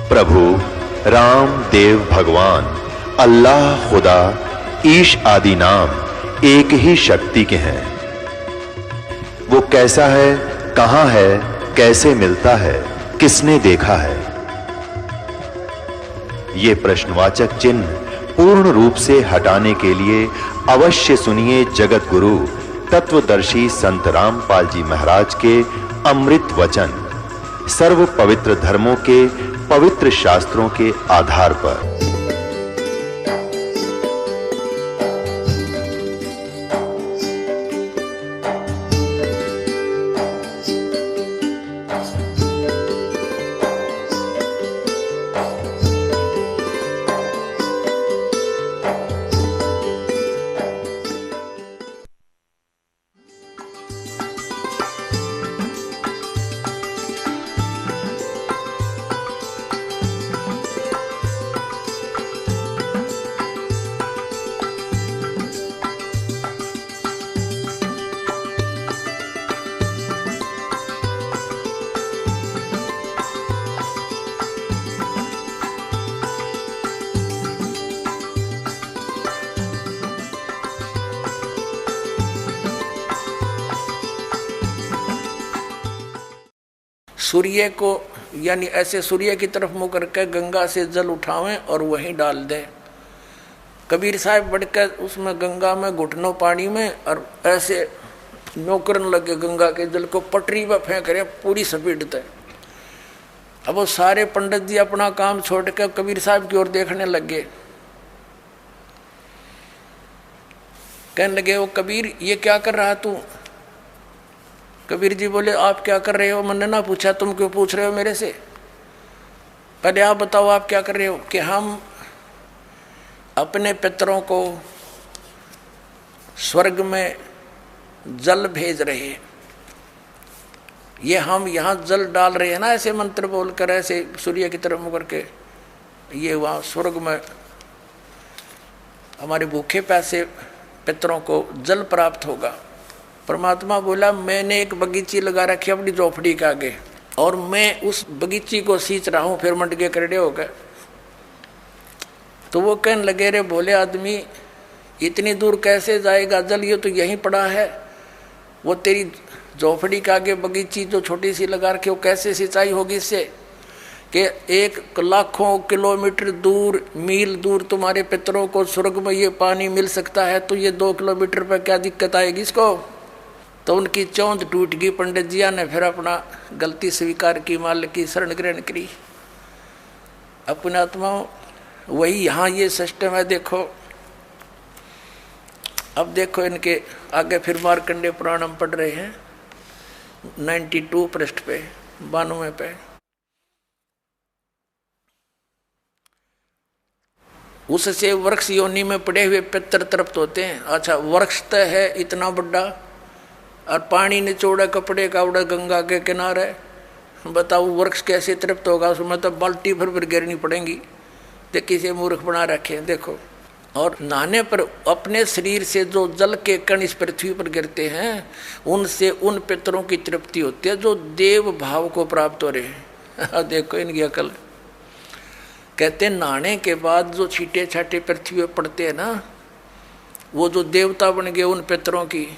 प्रभु राम देव भगवान अल्लाह खुदा ईश आदि नाम एक ही शक्ति के हैं। वो कैसा है, कहां है, कैसे मिलता है, किसने देखा है? ये प्रश्नवाचक चिन्ह पूर्ण रूप से हटाने के लिए अवश्य सुनिए जगत गुरु तत्वदर्शी संत रामपाल जी महाराज के अमृत वचन सर्व पवित्र धर्मों के पवित्र शास्त्रों के आधार पर। सूर्य को यानी ऐसे सूर्य की तरफ मुंह करके गंगा से जल उठावें और वहीं डाल दें। कबीर साहब बढ़कर उसमें गंगा में घुटनों पानी में और ऐसे नौकरन लगे गंगा के जल को पटरी पर फेंक रहे पूरी स्पीड। अब वो सारे पंडित जी अपना काम छोड़ कर कबीर साहब की ओर देखने लगे। कहने लगे वो कबीर ये क्या कर रहा तू? कबीर जी बोले आप क्या कर रहे हो? मैंने ना पूछा, तुम क्यों पूछ रहे हो मेरे से? पहले आप बताओ आप क्या कर रहे हो? कि हम अपने पितरों को स्वर्ग में जल भेज रहे हैं। ये हम यहाँ जल डाल रहे हैं ना, ऐसे मंत्र बोलकर ऐसे सूर्य की तरफ मुँह करके, ये वहाँ स्वर्ग में हमारे भूखे प्यासे पितरों को जल प्राप्त होगा। परमात्मा बोला मैंने एक बगीची लगा रखी अपनी झोपड़ी के आगे और मैं उस बगीची को सींच रहा हूँ। फिर मंड के करड़े हो गए। तो वो कहने लगे रे भोले आदमी इतनी दूर कैसे जाएगा जल? ये तो यहीं पड़ा है। वो तेरी झोपड़ी के आगे बगीची जो छोटी सी लगा रखी वो कैसे सिंचाई होगी इससे? कि 1 लाखों किलोमीटर दूर मील दूर तुम्हारे पितरों को स्वर्ग में ये पानी मिल सकता है, तो ये 2 किलोमीटर पर क्या दिक्कत आएगी इसको? तो उनकी चौंध टूट गई। पंडित जिया ने फिर अपना गलती स्वीकार की, मालिक की शरण ग्रहण करी। अपने आत्मा वही यहाँ ये सिस्टम है। देखो अब देखो इनके आगे फिर मार्कंडेय पुराण हम पढ़ रहे हैं 92 पृष्ठ पे 92 पे। उससे वृक्ष योनि में पड़े हुए पितर तृप्त होते हैं। अच्छा वृक्ष तो है इतना बड़ा और पानी निचोड़ा कपड़े का उड़ा गंगा के किनारे, बताओ वृक्ष कैसे तृप्त होगा? उसमें तो बाल्टी भर गिरनी पड़ेगी। तो किसी मूर्ख बना रखे देखो। और नहाने पर अपने शरीर से जो जल के कण इस पृथ्वी पर गिरते हैं उनसे उन पितरों की तृप्ति होती है जो देव भाव को प्राप्त हो रहे हैं। देखो इनकी अकल। कहते नहाने के बाद जो छींटे छाटे पृथ्वी पर पड़ते हैं ना, वो जो देवता बन गए उन पितरों की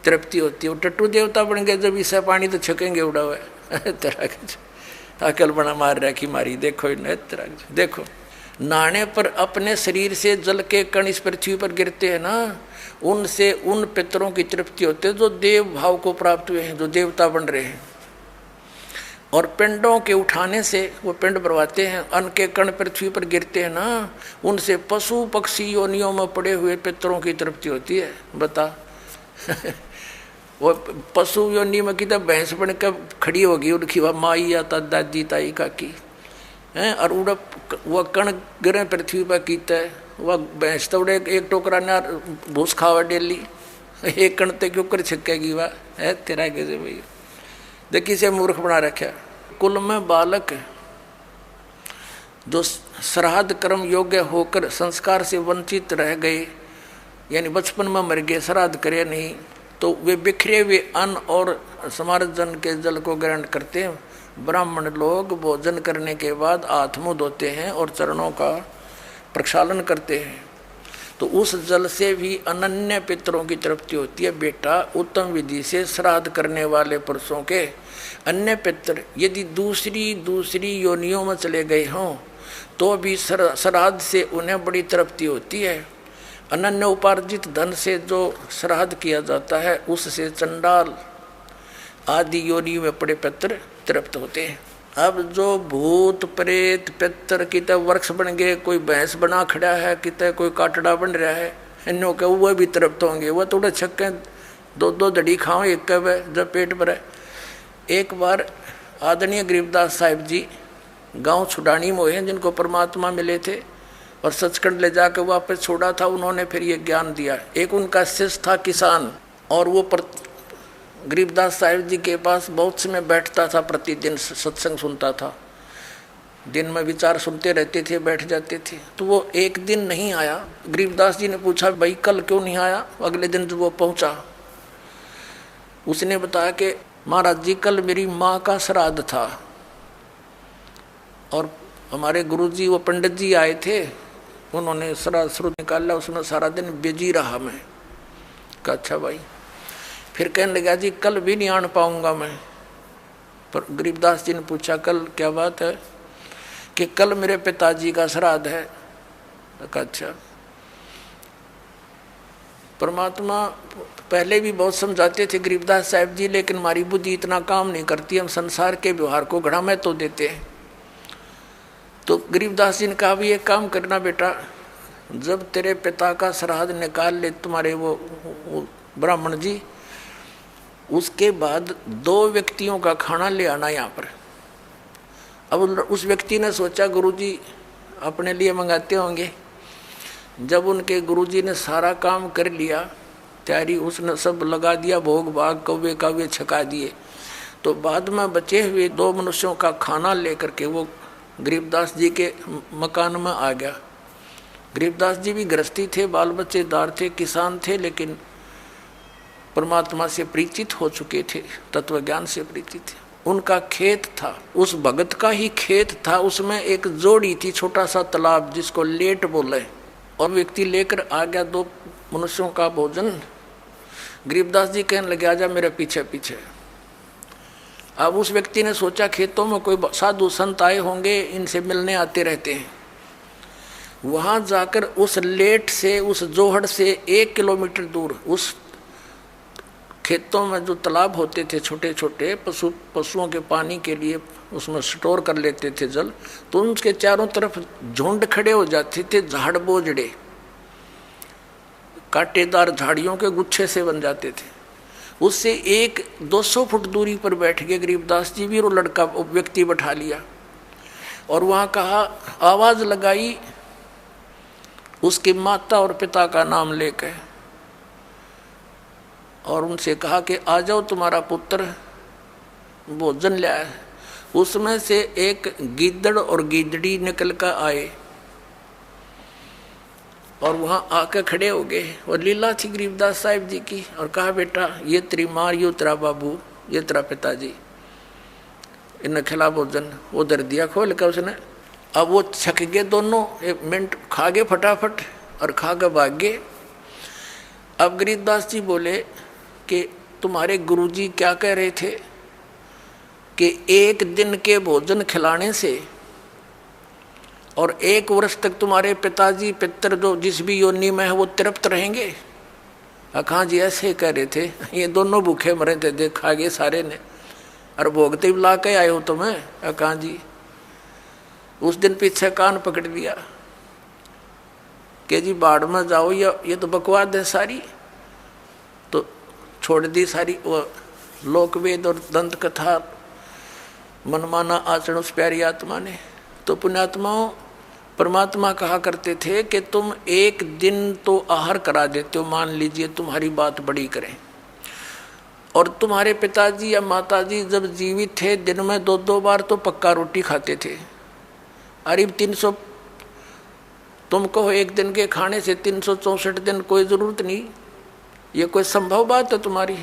तृप्ति होती है। वो टट्टू देवता बन गए जब इससे पानी तो छकेंगे उड़ा हुआ है। तरह अकल बना मार रखी मारी। देखो इन तरह देखो नहाने पर अपने शरीर से जल के कण इस पृथ्वी पर गिरते हैं ना, उनसे उन पितरों की तृप्ति होती है जो देव भाव को प्राप्त हुए हैं, जो देवता बन रहे हैं। और पिंडों के उठाने से वो पिंड भरवाते हैं, अन्न के कण पृथ्वी पर गिरते हैं ना, उनसे पशु पक्षी योनियों में पड़े हुए पितरों की तृप्ति होती है। बता वो पशु योनि में कितना भैंस बन कर खड़ी होगी उनकी वह माई या दादी ताई काकी हैं, और उड़ वह कण गिरे पृथ्वी पर कीता है। वह भैंस तो उड़े एक टोकरा ना भूस खावा डेली, एक कण ते क्यों कर छिकेगी वह है तेरा कैसे भैया? देखिए से मूर्ख बना रखा। कुल में बालक जो श्राद्ध कर्म योग्य होकर संस्कार से वंचित रह गए, यानी बचपन में मर गए, श्राद्ध करे नहीं, तो वे बिखरे हुए अन्न और समार्जन के जल को ग्रहण करते हैं। ब्राह्मण लोग भोजन करने के बाद हाथ मुंह धोते हैं और चरणों का प्रक्षालन करते हैं, तो उस जल से भी अनन्य पितरों की तृप्ति होती है। बेटा, उत्तम विधि से श्राद्ध करने वाले पुरुषों के अन्य पितर यदि दूसरी योनियों में चले गए हों तो भी श्राद्ध से उन्हें बड़ी तृप्ति होती है। अनन्य उपार्जित धन से जो श्राद्ध किया जाता है उससे चंडाल आदि योनि में पड़े पितर तृप्त होते हैं। अब जो भूत प्रेत पितर कितने वृक्ष बन गए, कोई भैंस बना खड़ा है, कितने कोई काटड़ा बन रहा है, इन्हों के वह भी तृप्त होंगे। वह थोड़े छक्के दो दड़ी खाओ एक कब जब पेट भरे। एक बार आदरणीय गरीबदास साहिब जी गांव छुडानी में हुए, जिनको परमात्मा मिले थे और सचखंड ले जाकर वापस छोड़ा था, उन्होंने फिर ये ज्ञान दिया। एक उनका शिष्य था किसान, और वो गरीबदास साहिब जी के पास बहुत समय बैठता था, प्रतिदिन सत्संग सुनता था, दिन में विचार सुनते रहते थे, बैठ जाते थे। तो वो एक दिन नहीं आया। गरीबदास जी ने पूछा, भाई कल क्यों नहीं आया? अगले दिन जब वो पहुंचा, उसने बताया कि महाराज जी कल मेरी माँ का श्राद्ध था और हमारे गुरुजी वो पंडित जी आए थे, उन्होंने श्राद्ध शुरू निकाला, उसमें सारा दिन बिजी रहा मैं। कहा अच्छा भाई। फिर कहने लगा जी कल भी नहीं आन पाऊंगा मैं। पर गरीबदास जी ने पूछा कल क्या बात है? कि कल मेरे पिताजी का श्राद्ध है। कहा अच्छा। परमात्मा पहले भी बहुत समझाते थे गरीबदास साहिब जी, लेकिन हमारी बुद्धि इतना काम नहीं करती, हम संसार के व्यवहार को घड़ा में तो देते हैं। तो गरीबदास जी ने कहा भी एक काम करना बेटा, जब तेरे पिता का श्राद्ध निकाल ले तुम्हारे वो ब्राह्मण जी, उसके बाद 2 व्यक्तियों का खाना ले आना यहाँ पर। अब उस व्यक्ति ने सोचा गुरुजी अपने लिए मंगाते होंगे। जब उनके गुरुजी ने सारा काम कर लिया, तैयारी उसने सब लगा दिया, भोग भाग कौवे कावे छका दिए, तो बाद में बचे हुए 2 मनुष्यों का खाना लेकर के वो गरीबदास जी के मकान में आ गया। गरीबदास जी भी गृहस्थी थे, बाल बच्चेदार थे, किसान थे, लेकिन परमात्मा से परिचित हो चुके थे, तत्व ज्ञान से परिचित थे। उनका खेत था, उस भगत का ही खेत था, उसमें एक जोड़ी थी, छोटा सा तालाब जिसको लेट बोले, और व्यक्ति लेकर आ गया 2 मनुष्यों का भोजन। गरीबदास जी कहने लगे आजा मेरे पीछे पीछे। अब उस व्यक्ति ने सोचा खेतों में कोई साधु संत आए होंगे, इनसे मिलने आते रहते हैं। वहां जाकर उस लेट से, उस जोहड़ से 1 किलोमीटर दूर उस खेतों में जो तालाब होते थे छोटे छोटे, पशुओं के पानी के लिए उसमें स्टोर कर लेते थे जल, तो उनके चारों तरफ झुंड खड़े हो जाते थे, झाड़ बोझड़े कांटेदार झाड़ियों के गुच्छे से बन जाते थे। उससे 100-200 फुट दूरी पर बैठ गए गरीबदास जी भी, वो लड़का व्यक्ति बैठा लिया और वहाँ कहा, आवाज लगाई उसकी माता और पिता का नाम लेकर, और उनसे कहा कि आ जाओ तुम्हारा पुत्र भोजन लाया है। उसमें से एक गीदड़ और गीदड़ी निकल कर आए और वहाँ आकर खड़े हो गए, और लीला थी गरीबदास साहिब जी की, और कहा बेटा ये तेरी माँ, ये तेरा बाबू, ये तेरा पिताजी, इन्हें खिला भोजन। वो दर दिया खोल कर उसने। अब वो छक गए दोनों, 1 मिनट खा गए फटाफट और खा कर भाग गए। अब गरीबदास जी बोले कि तुम्हारे गुरुजी क्या कह रहे थे कि 1 दिन के भोजन खिलाने से और 1 वर्ष तक तुम्हारे पिताजी पितर जो जिस भी योनि में है वो तृप्त रहेंगे। कहाँ जी ऐसे कह रहे थे, ये दोनों भूखे मरे थे, देख खा गए सारे ने, और भोगते ला के आए हो तुम्हें। कहाँ जी। उस दिन पीछे कान पकड़ लिया कि जी बाढ़ में जाओ, या ये तो बकवाद है सारी। तो छोड़ दी सारी वो लोकवेद और दंत कथा, मनमाना आचरण उस प्यारी आत्मा ने। तो पुण्यात्माओं, परमात्मा कहा करते थे कि तुम 1 दिन तो आहार करा देते हो, मान लीजिए तुम्हारी बात बड़ी करें, और तुम्हारे पिताजी या माताजी जब जीवित थे दिन में 2-2 बार तो पक्का रोटी खाते थे। अरे 300 तुम कहो 1 दिन के खाने से 364 दिन कोई ज़रूरत नहीं, ये कोई संभव बात है तुम्हारी?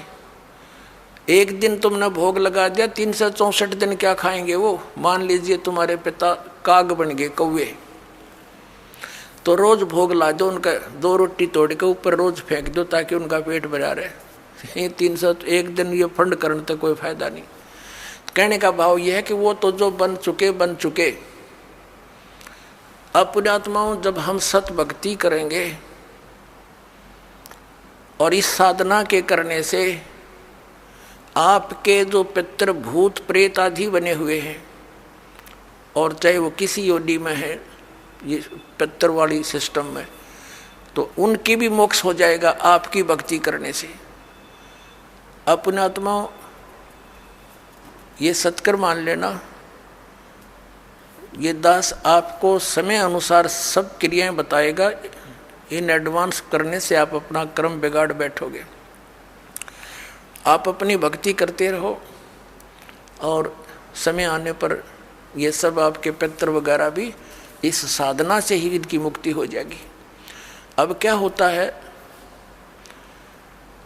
एक दिन तुमने भोग लगा दिया, 364 दिन क्या खाएंगे वो? मान लीजिए तुम्हारे पिता काग बन गए, कौवे, तो रोज भोग ला दो उनका, 2 रोटी तोड़ के ऊपर रोज फेंक दो ताकि उनका पेट भरा रहे। ये 301 दिन ये फंड करने तो कोई फायदा नहीं। कहने का भाव यह है कि वो तो जो बन चुके। अब पुण्यात्माओं, जब हम सत भक्ति करेंगे और इस साधना के करने से आपके जो पितृ भूत प्रेत आदि बने हुए हैं, और चाहे वो किसी योनि में है, ये पितृ वाली सिस्टम में, तो उनकी भी मोक्ष हो जाएगा आपकी भक्ति करने से। अपने आत्माओं, ये सत्कर मान लेना, ये दास आपको समय अनुसार सब क्रियाएं बताएगा। इन एडवांस करने से आप अपना क्रम बिगाड़ बैठोगे। आप अपनी भक्ति करते रहो और समय आने पर ये सब आपके पितृ वगैरह भी इस साधना से ही इनकी मुक्ति हो जाएगी। अब क्या होता है,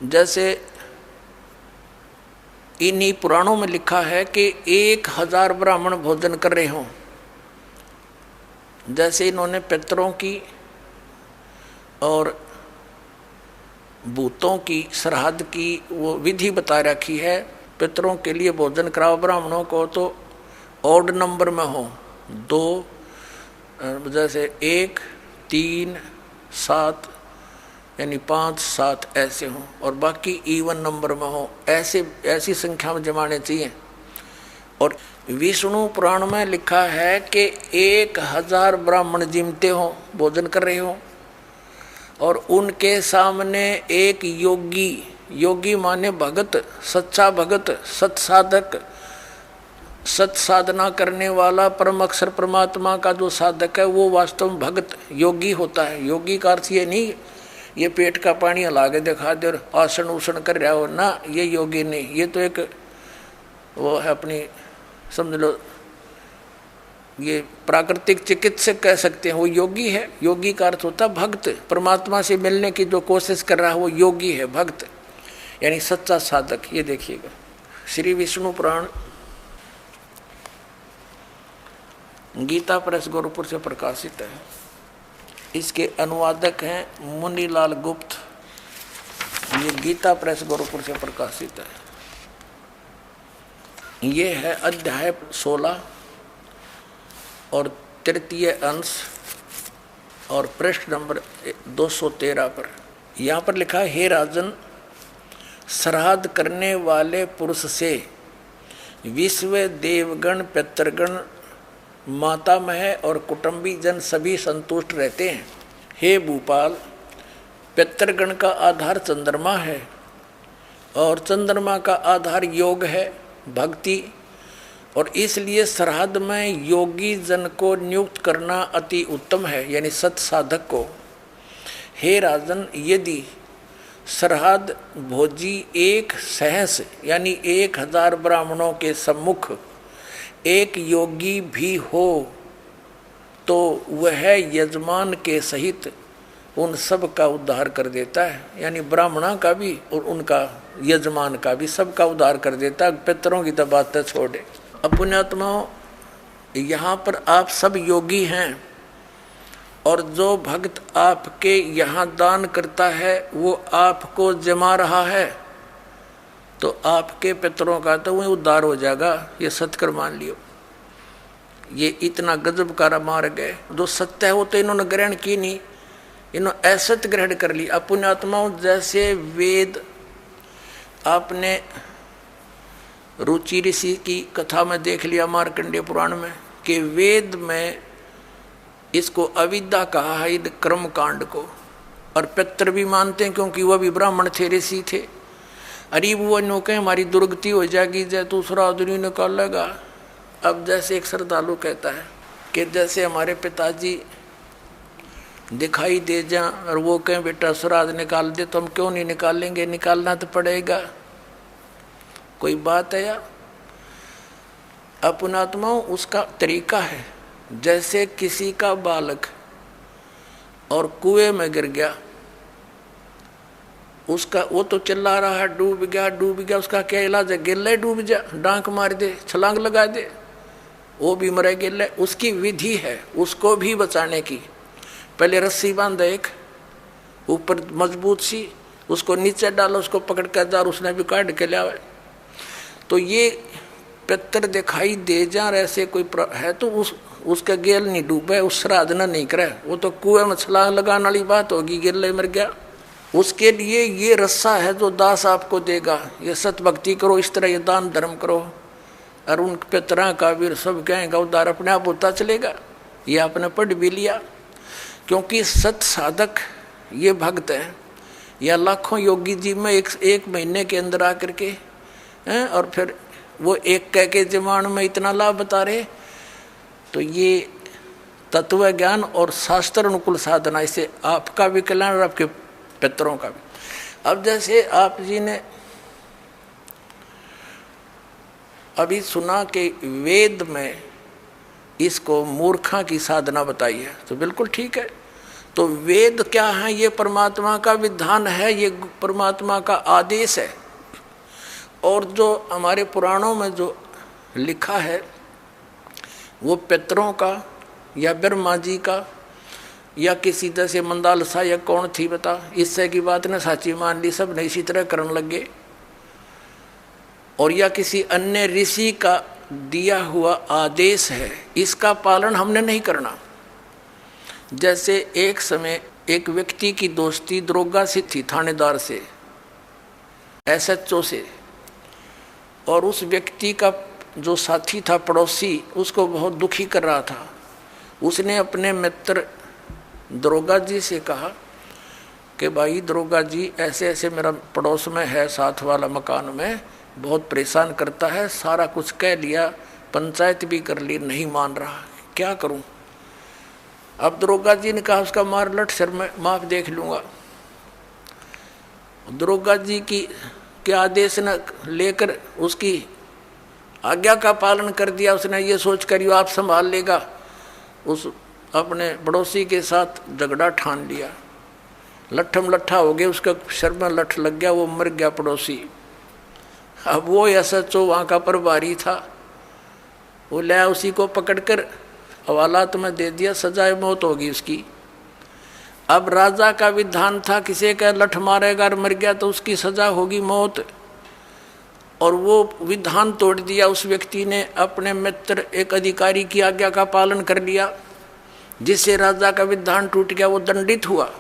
जैसे इन्हीं पुराणों में लिखा है कि 1000 ब्राह्मण भोजन कर रहे हों। जैसे इन्होंने पितरों की और भूतों की श्राद्ध की वो विधि बता रखी है। पितरों के लिए भोजन कराओ ब्राह्मणों को तो ऑड नंबर में हो, 2, जैसे 1, 3, 7 यानी 5, 7 ऐसे हों, और बाकी इवन नंबर में हो, ऐसी संख्या में जमाने चाहिए। और विष्णु पुराण में लिखा है कि 1000 ब्राह्मण जिमते हो, भोजन कर रहे हो, और उनके सामने एक योगी माने भगत, सच्चा भगत, सत्साधक, सत साधना करने वाला परम अक्षर परमात्मा का जो साधक है वो वास्तव में भगत योगी होता है। योगी का अर्थ ये नहीं ये पेट का पानी हला के दिखा दे और आसन उसन कर रहा हो ना, ये योगी नहीं। ये तो एक वो है अपनी, समझ लो ये प्राकृतिक चिकित्सक कह सकते हैं, वो योगी है। योगी का अर्थ होता है भक्त, परमात्मा से मिलने की जो कोशिश कर रहा है वो योगी है, भक्त यानी सच्चा साधक। ये देखिएगा श्री विष्णु पुराण गीता प्रेस गोरखपुर से प्रकाशित है। इसके अनुवादक हैं मुनीलाल गुप्त। ये गीता प्रेस गोरखपुर से प्रकाशित है। ये है अध्याय 16 और तृतीय अंश और पृष्ठ नंबर 213 पर। यहाँ पर लिखा है, हे राजन, श्राद्ध करने वाले पुरुष से विश्व देवगण, पितृगण, मातामह और कुटुंबी जन सभी संतुष्ट रहते हैं। हे भूपाल, पितृगण का आधार चंद्रमा है और चंद्रमा का आधार योग है, भक्ति, और इसलिए श्राद्ध में योगी जन को नियुक्त करना अति उत्तम है, यानी सत साधक को। हे राजन, यदि श्राद्ध भोजी एक सहस यानी 1000 ब्राह्मणों के सम्मुख एक योगी भी हो तो वह यजमान के सहित उन सब का उद्धार कर देता है, यानी ब्राह्मणों का भी और उनका यजमान का भी, सबका उद्धार कर देता है। पितरों की तो बात छोड़े। अब पुण्यात्माओं, यहाँ पर आप सब योगी हैं और जो भक्त आपके यहाँ दान करता है वो आपको जमा रहा है, तो आपके पितरों का तो वही उद्धार हो जाएगा। ये सत्कर मान लियो। ये इतना गजब का मार्ग है। जो सत्य है वो तो इन्होंने ग्रहण की नहीं, इन्होंने असत्य ग्रहण कर ली। अब पुण्यात्माओं, जैसे वेद, आपने रुचि ऋषि की कथा में देख लिया मार्कंडेय पुराण में कि वेद में इसको अविद्या कहा है, क्रम कांड को, और पितर भी मानते हैं क्योंकि वह भी ब्राह्मण थे, ऋषि थे। अरे वो नौके हमारी दुर्गति हो जाएगी, जय दूसरा आदमी निकाल लेगा। अब जैसे एक श्रद्धालु कहता है कि जैसे हमारे पिताजी दिखाई दे जा और वो कहें बेटा श्राद्ध निकाल दे, तो हम क्यों नहीं निकालेंगे, निकालना तो पड़ेगा। कोई बात है या? अपनात्माओं, उसका तरीका है। जैसे किसी का बालक और कुएं में गिर गया, उसका वो तो चिल्ला रहा है डूब गया, उसका क्या इलाज है? गिल्ले डूब जा, डांक मार दे, छलांग लगा दे, वो भी मरे गिल्ले। उसकी विधि है उसको भी बचाने की। पहले रस्सी बांध एक ऊपर मजबूत सी, उसको नीचे डालो, उसको पकड़ कर जा, उसने भी काट के लिया। तो ये पितर दिखाई दे जा ऐसे कोई है तो उसका गेल नहीं डूबे, उस श्राद्ध नहीं करे, वो तो कुएं में छलांग लगाने वाली बात होगी, गिल्ले मर गया। उसके लिए ये रस्सा है जो दास आपको देगा। ये सत भक्ति करो, इस तरह ये दान धर्म करो, और उन पितरा का वीर सब कहेंगे उद्धार अपने आप होता चलेगा। ये आपने पढ़ भी लिया, क्योंकि सत साधक ये भक्त हैं, या लाखों योगी जी में एक महीने के अंदर आकर के हैं, और फिर वो एक कह के जमान में इतना लाभ बता रहे। तो ये तत्व ज्ञान और शास्त्र अनुकूल साधना, इससे आपका भी कल्याण और आपके पितरों का भी। अब जैसे आप जी ने अभी सुना कि वेद में इसको मूर्खा की साधना बताई है, तो बिल्कुल ठीक है। तो वेद क्या है? ये परमात्मा का विधान है, ये परमात्मा का आदेश है। और जो हमारे पुराणों में जो लिखा है वो पितरों का या ब्रह्मा जी का या किसी तरह से मंदालसा या कौन थी बता, इससे की बात ने साची मान ली, सब ने इसी तरह करने लगे। और या किसी अन्य ऋषि का दिया हुआ आदेश है, इसका पालन हमने नहीं करना। जैसे एक समय एक व्यक्ति की दोस्ती दरोगा से थी, थानेदार से, SHO से, और उस व्यक्ति का जो साथी था पड़ोसी उसको बहुत दुखी कर रहा था। उसने अपने मित्र दरोगा जी से कहा कि भाई दरोगा जी, ऐसे ऐसे मेरा पड़ोस में है, साथ वाला मकान में, बहुत परेशान करता है, सारा कुछ कह लिया, पंचायत भी कर ली, नहीं मान रहा, क्या करूं? अब दरोगा जी ने कहा उसका मार लट सर, मैं माफ देख लूंगा। दरोगा जी की के आदेश न लेकर उसकी आज्ञा का पालन कर दिया। उसने ये सोच कर आप संभाल लेगा, उस अपने पड़ोसी के साथ झगड़ा ठान लिया, लट्ठम लट्ठा हो गया, उसका सर में लठ लग गया, वो मर गया पड़ोसी। अब वो SHO वहाँ का प्रभारी था, वो ले उसी को पकड़कर हवालात में दे दिया, सजाए मौत होगी उसकी। अब राजा का विधान था किसी का लठ मारेगा और मर गया तो उसकी सजा होगी मौत, और वो विधान तोड़ दिया उस व्यक्ति ने। अपने मित्र एक अधिकारी की आज्ञा का पालन कर लिया, जिससे राजा का विधान टूट गया, वो दंडित हुआ।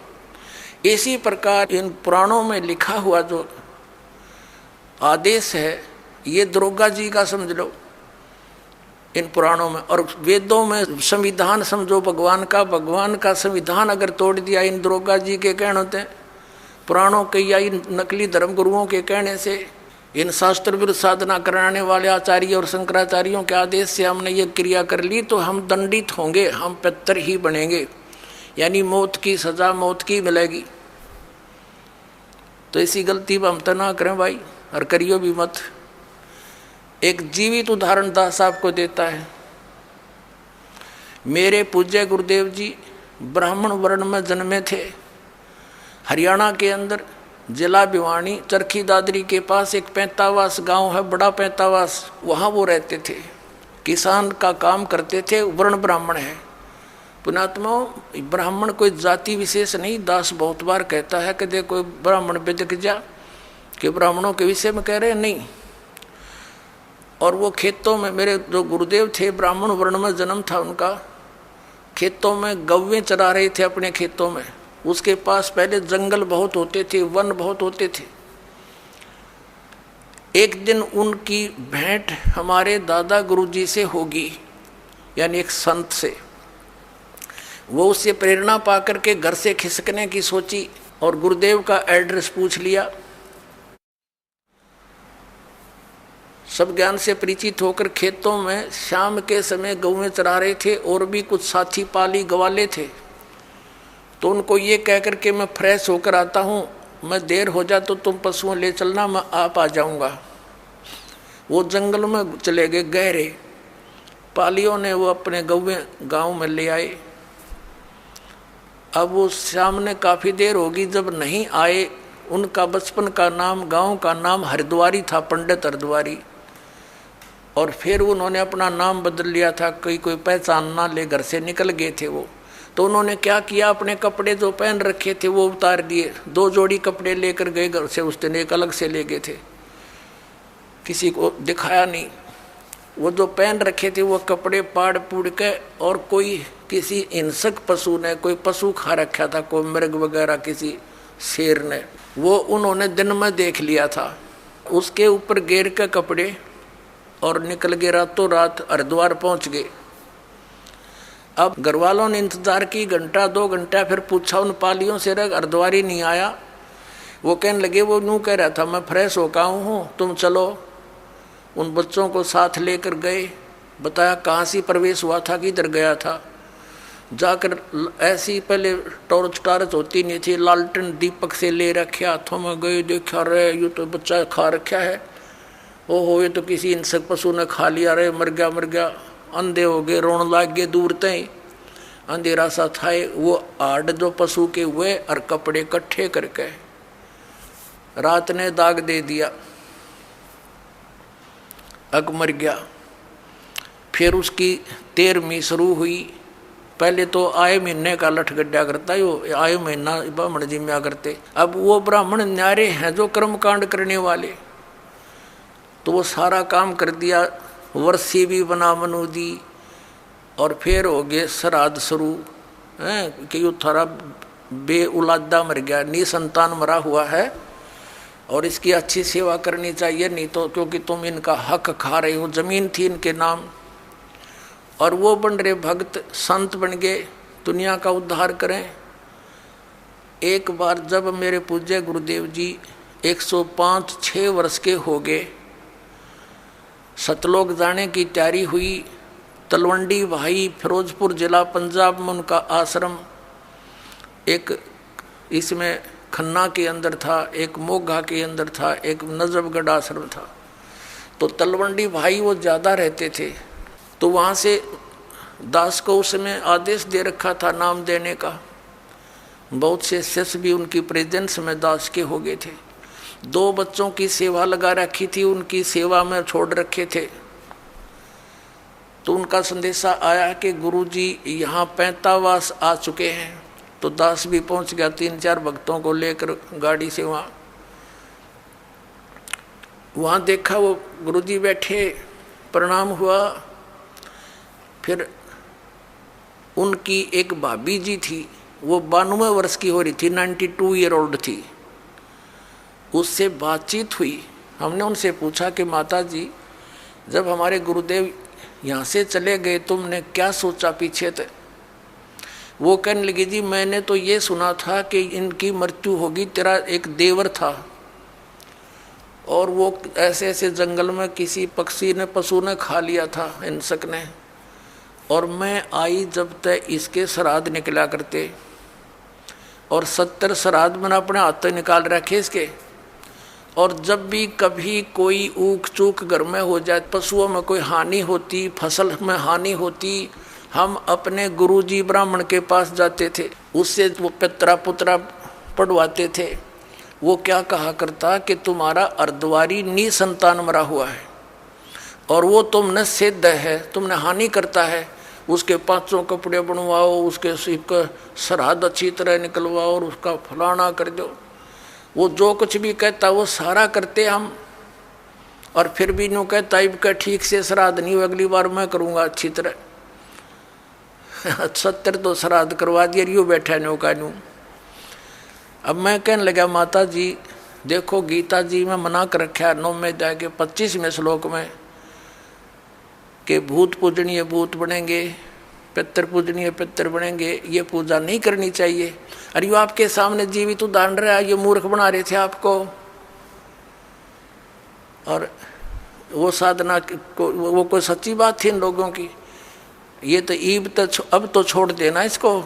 इसी प्रकार इन पुराणों में लिखा हुआ जो आदेश है, ये दरोगा जी का समझ लो इन पुराणों में। और वेदों में संविधान समझो भगवान का संविधान अगर तोड़ दिया इन दरोगा जी के कहने होते, पुराणों के या इन नकली धर्म गुरुओं के कहने से, इन शास्त्र विरुद्ध साधना कराने वाले आचार्य और शंकराचार्यों के आदेश से हमने ये क्रिया कर ली, तो हम दंडित होंगे, हम पितर ही बनेंगे, यानी मौत की सजा मौत की मिलेगी। तो ऐसी गलती हम तो ना करें भाई, और करियो भी मत। एक जीवित उदाहरण दास आपको देता है। मेरे पूज्य गुरुदेव जी ब्राह्मण वर्ण में जन्मे थे। हरियाणा के अंदर जिला भिवानी चरखी दादरी के पास एक पैंतावास गांव है, बड़ा पैंतावास, वहाँ वो रहते थे, किसान का काम करते थे, वर्ण ब्राह्मण है। पुणात्माओं, ब्राह्मण कोई जाति विशेष नहीं। दास बहुत बार कहता है कि देखो ब्राह्मण बेदक जा, कि ब्राह्मणों के विषय में कह रहे हैं, नहीं। और वो खेतों में, मेरे जो गुरुदेव थे ब्राह्मण वर्ण में जन्म था उनका, खेतों में गौवें चरा रहे थे अपने खेतों में। उसके पास पहले जंगल बहुत होते थे, वन बहुत होते थे। एक दिन उनकी भेंट हमारे दादा गुरुजी से होगी, यानी एक संत से। वो उससे प्रेरणा पाकर के घर से खिसकने की सोची और गुरुदेव का एड्रेस पूछ लिया। सब ज्ञान से परिचित होकर खेतों में शाम के समय गौवें चरा रहे थे, और भी कुछ साथी पाली गवाले थे। तो उनको ये कहकर के मैं फ्रेश होकर आता हूँ, मैं देर हो जा तो तुम पशुओं ले चलना, मैं आप आ जाऊँगा। वो जंगल में चले गए गहरे। पालियों ने वो अपने गौवें गांव में ले आए। अब वो सामने काफ़ी देर होगी, जब नहीं आए उनका बचपन का नाम, गांव का नाम हरिद्वारी था, पंडित हरिद्वारी। और फिर उन्होंने अपना नाम बदल लिया था, कोई पहचान ना ले, घर से निकल गए थे वो। तो उन्होंने क्या किया, अपने कपड़े जो पहन रखे थे वो उतार दिए, 2 जोड़ी कपड़े लेकर गए घर से, उस दिन एक अलग से ले गए थे, किसी को दिखाया नहीं। वो जो पहन रखे थे वो कपड़े पाड़ पूड़ के, और कोई किसी हिंसक पशु ने, कोई पशु खा रखा था, कोई मृग वगैरह, किसी शेर ने, वो उन्होंने दिन में देख लिया था। उसके ऊपर घेर के कपड़े और निकल गए, रातों रात हरिद्वार पहुंच गए। अब घर वालों ने इंतजार की, घंटा 2 घंटा, फिर पूछा उन पालियों से, हरिद्वार ही नहीं आया। वो कहने लगे, वो यूँ कह रहा था मैं फ्रेश होकर आऊँ हूँ, तुम चलो। उन बच्चों को साथ लेकर गए, बताया कहाँ से प्रवेश हुआ था, किधर गया था। जाकर ऐसी पहले टॉर्च होती नहीं थी, लालटेन दीपक से ले रखे हाथों में, गए, देखा रहे ये तो बच्चा खा रखा है, ओहो ये तो किसी हिंसक पशु ने खा लिया, रहे मर गया। अंधे हो गए, रोन लाग गए, दूर तय अंधेरा सा था। वो आड़ जो पशु के हुए और कपड़े इकट्ठे करके रात ने दाग दे दिया, अग मर गया। फिर उसकी 13वीं शुरू हुई। पहले तो आए महीने का लठ गड्ढा करता है, वो आए महीना ब्राह्मण जी में करते। अब वो ब्राह्मण न्यारे हैं जो कर्मकांड करने वाले, तो वो सारा काम कर दिया, वर्षी भी बना मनु दी। और फिर हो गए श्राद्ध शुरू हैं कि यो थारा बे औलादा मर गया, निसंतान मरा हुआ है और इसकी अच्छी सेवा करनी चाहिए, नहीं तो क्योंकि तुम इनका हक खा रहे हो, जमीन थी इनके नाम। और वो बन रहे भक्त, संत बन गए, दुनिया का उद्धार करें। एक बार जब मेरे पूज्य गुरुदेव जी 105-6 वर्ष के हो गए, सतलोक जाने की तैयारी हुई। तलवंडी भाई, फिरोजपुर जिला पंजाब में उनका आश्रम, एक इसमें खन्ना के अंदर था, एक मोगा के अंदर था, एक नजफगढ़ आश्रम था। तो तलवंडी भाई वो ज़्यादा रहते थे, तो वहाँ से दास को उसमें आदेश दे रखा था नाम देने का। बहुत से शिष्य भी उनकी प्रेजेंस में दास के हो गए थे। 2 बच्चों की सेवा लगा रखी थी, उनकी सेवा में छोड़ रखे थे। तो उनका संदेशा आया कि गुरुजी यहाँ पैंतावास आ चुके हैं। तो दास भी पहुँच गया 3-4 भक्तों को लेकर गाड़ी से। वहाँ देखा वो गुरुजी बैठे, प्रणाम हुआ। फिर उनकी एक भाभी जी थी, वो 92 वर्ष की हो रही थी, 92 ईयर ओल्ड थी। उससे बातचीत हुई। हमने उनसे पूछा कि माता जी, जब हमारे गुरुदेव यहाँ से चले गए तुमने क्या सोचा पीछे थे? वो कहने लगी, जी मैंने तो ये सुना था कि इनकी मृत्यु होगी। तेरा एक देवर था और वो ऐसे ऐसे जंगल में किसी पक्षी ने, पशु ने खा लिया था, हिंसक ने। और मैं आई जब तक इसके श्राद्ध निकला करते, और 70 श्राद्ध मैंने अपने हाथ से निकाल रखे इसके। और जब भी कभी कोई ऊक चूक घर में हो जाए, पशुओं में कोई हानि होती, फसल में हानि होती, हम अपने गुरुजी ब्राह्मण के पास जाते थे, उससे वो पितरा पुत्रा पढ़वाते थे। वो क्या कहा करता कि तुम्हारा अर्धवारी निसंतान मरा हुआ है और वो तुमने सिद्ध है, तुमने हानि करता है, उसके 500 कपड़े बनवाओ, उसके सिर का श्राद्ध अच्छी तरह निकलवाओ और उसका फलाना कर दो। वो जो कुछ भी कहता वो सारा करते हम। और फिर भी यूँ कहता इब का ठीक से श्राद्ध नहीं हो, अगली बार मैं करूँगा अच्छी तरह। 70 तो श्राद्ध करवा दिया, यूँ बैठा नो का यूँ। अब मैं कहने लगा, माता जी देखो गीता जी में मना कर रखा है 9 में जाके 25वें श्लोक में कि भूत पूजनीय भूत बनेंगे, पितर पूजनीय पितर बनेंगे, ये पूजा नहीं करनी चाहिए। अरे ये आपके सामने जीवित उदाहरण रहा, ये मूर्ख बना रहे थे आपको। और वो साधना को, वो कोई सच्ची बात थी इन लोगों की? ये तो ईब तो अब तो छोड़ देना इसको।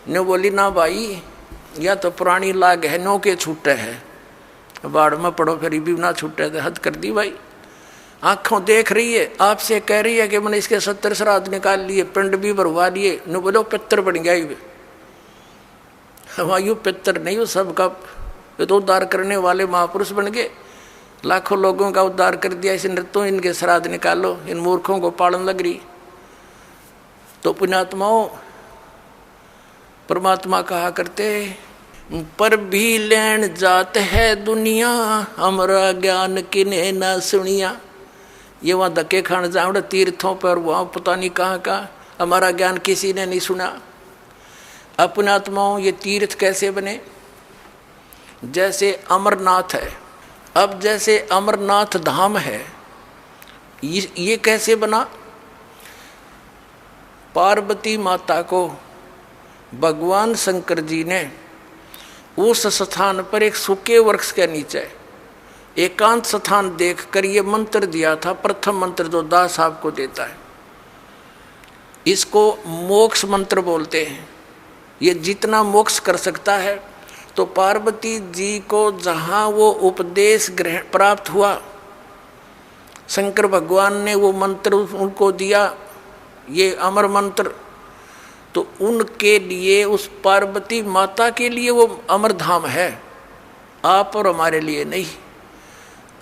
ने बोली ना भाई, या तो पुरानी लाग है, नो के छूटे है, बाढ़ में पड़ो फिर भी ना छूटे, तो हद कर दी भाई। आँखों देख रही है, आपसे कह रही है कि मैंने इसके 70 श्राद्ध निकाल लिए, पिंड भी भरवा लिए, न बोलो पितर बन गया। वायु पितर नहीं, वो सबका ये तो उद्धार करने वाले महापुरुष बन गए, लाखों लोगों का उद्धार कर दिया। इस नृत्यों इनके श्राद्ध निकालो, इन मूर्खों को पालन लग रही। तो पुण्यात्माओं, परमात्मा कहा करते, पर भी लेन जात है दुनिया, हमारा ज्ञान किने न सुनिया। ये वहाँ धक्के खान जाओ तीर्थों पर, वहाँ पता नहीं कहाँ का, हमारा ज्ञान किसी ने नहीं सुना। अपने आत्माओं, ये तीर्थ कैसे बने? जैसे अमरनाथ है। अब जैसे अमरनाथ धाम है, ये कैसे बना? पार्वती माता को भगवान शंकर जी ने उस स्थान पर एक सूखे वृक्ष के नीचे एकांत स्थान देखकर ये मंत्र दिया था। प्रथम मंत्र जो दास साहब को देता है, इसको मोक्ष मंत्र बोलते हैं। ये जितना मोक्ष कर सकता है। तो पार्वती जी को जहाँ वो उपदेश ग्रहण प्राप्त हुआ, शंकर भगवान ने वो मंत्र उनको दिया, ये अमर मंत्र, तो उनके लिए, उस पार्वती माता के लिए वो अमर धाम है, आप और हमारे लिए नहीं।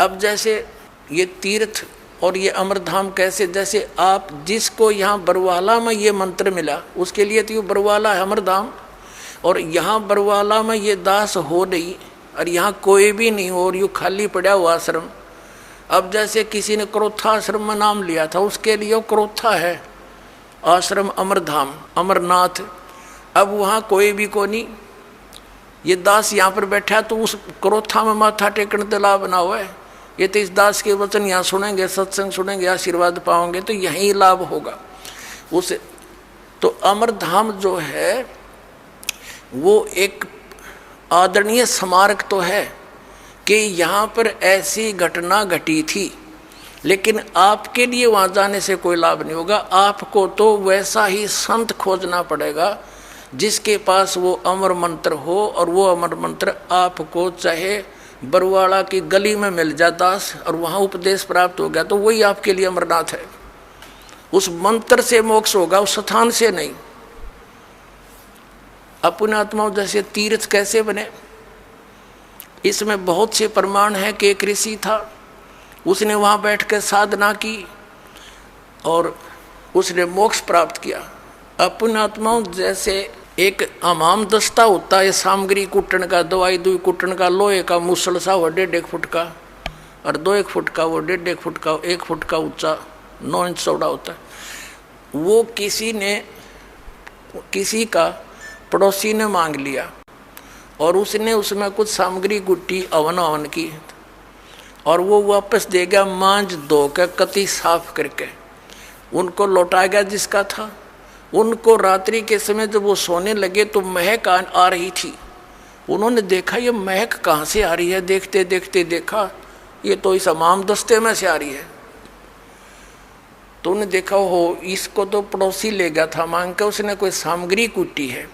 अब जैसे ये तीर्थ और ये अमर धाम कैसे? जैसे आप जिसको यहाँ बरवाला में ये मंत्र मिला, उसके लिए तो ये बरवाला है अमर धाम, और यहाँ बरवाला में ये दास हो नहीं, और यहाँ कोई भी नहीं हो, और यूँ खाली पड़ा हुआ आश्रम। अब जैसे किसी ने क्रोथा आश्रम में नाम लिया था, उसके लिए क्रोथा है आश्रम अमरधाम, अमरनाथ। अब वहाँ कोई भी को नहीं, ये दास यहाँ पर बैठा तो उस क्रोथा में माथा टेकने तो लाभ ना हुआ है। ये तो इस दास के वचन यहाँ सुनेंगे, सत्संग सुनेंगे, आशीर्वाद पाओगे तो यही लाभ होगा उस। तो अमरधाम जो है वो एक आदरणीय स्मारक तो है कि यहाँ पर ऐसी घटना घटी थी, लेकिन आपके लिए वहाँ जाने से कोई लाभ नहीं होगा। आपको तो वैसा ही संत खोजना पड़ेगा जिसके पास वो अमर मंत्र हो, और वो अमर मंत्र आपको चाहे बरवाड़ा की गली में मिल जाए दास, और वहाँ उपदेश प्राप्त हो गया तो वही आपके लिए अमरनाथ है। उस मंत्र से मोक्ष होगा, उस स्थान से नहीं। अपने आत्माओं, जैसे तीर्थ कैसे बने, इसमें बहुत से प्रमाण हैं कि एक ऋषि था, उसने वहाँ बैठकर साधना की और उसने मोक्ष प्राप्त किया। अपने आत्माओं, जैसे एक हमाम दस्ता होता है सामग्री कुटन का, दवाई दुई कुटन का, लोहे का मुसल सा वो 1.5 फुट का, और 2-1 फुट का, वो 1.5 फुट का, 1 फुट का ऊंचा, 9 इंच चौड़ा होता है। वो किसी का पड़ोसी ने मांग लिया, और उसने उसमें कुछ सामग्री गुट्टी अवन की, और वो वापस दे गया मांझ धो के कति साफ करके, उनको लौटा गया जिसका था। उनको रात्रि के समय जब वो सोने लगे तो महक आ रही थी। उन्होंने देखा ये महक कहाँ से आ रही है, देखते देखते देखा ये तो इस हमाम दस्ते में से आ रही है। तो उन्हें देखा हो इसको तो पड़ोसी ले गया था मांग के, उसने कोई सामग्री कूटी है।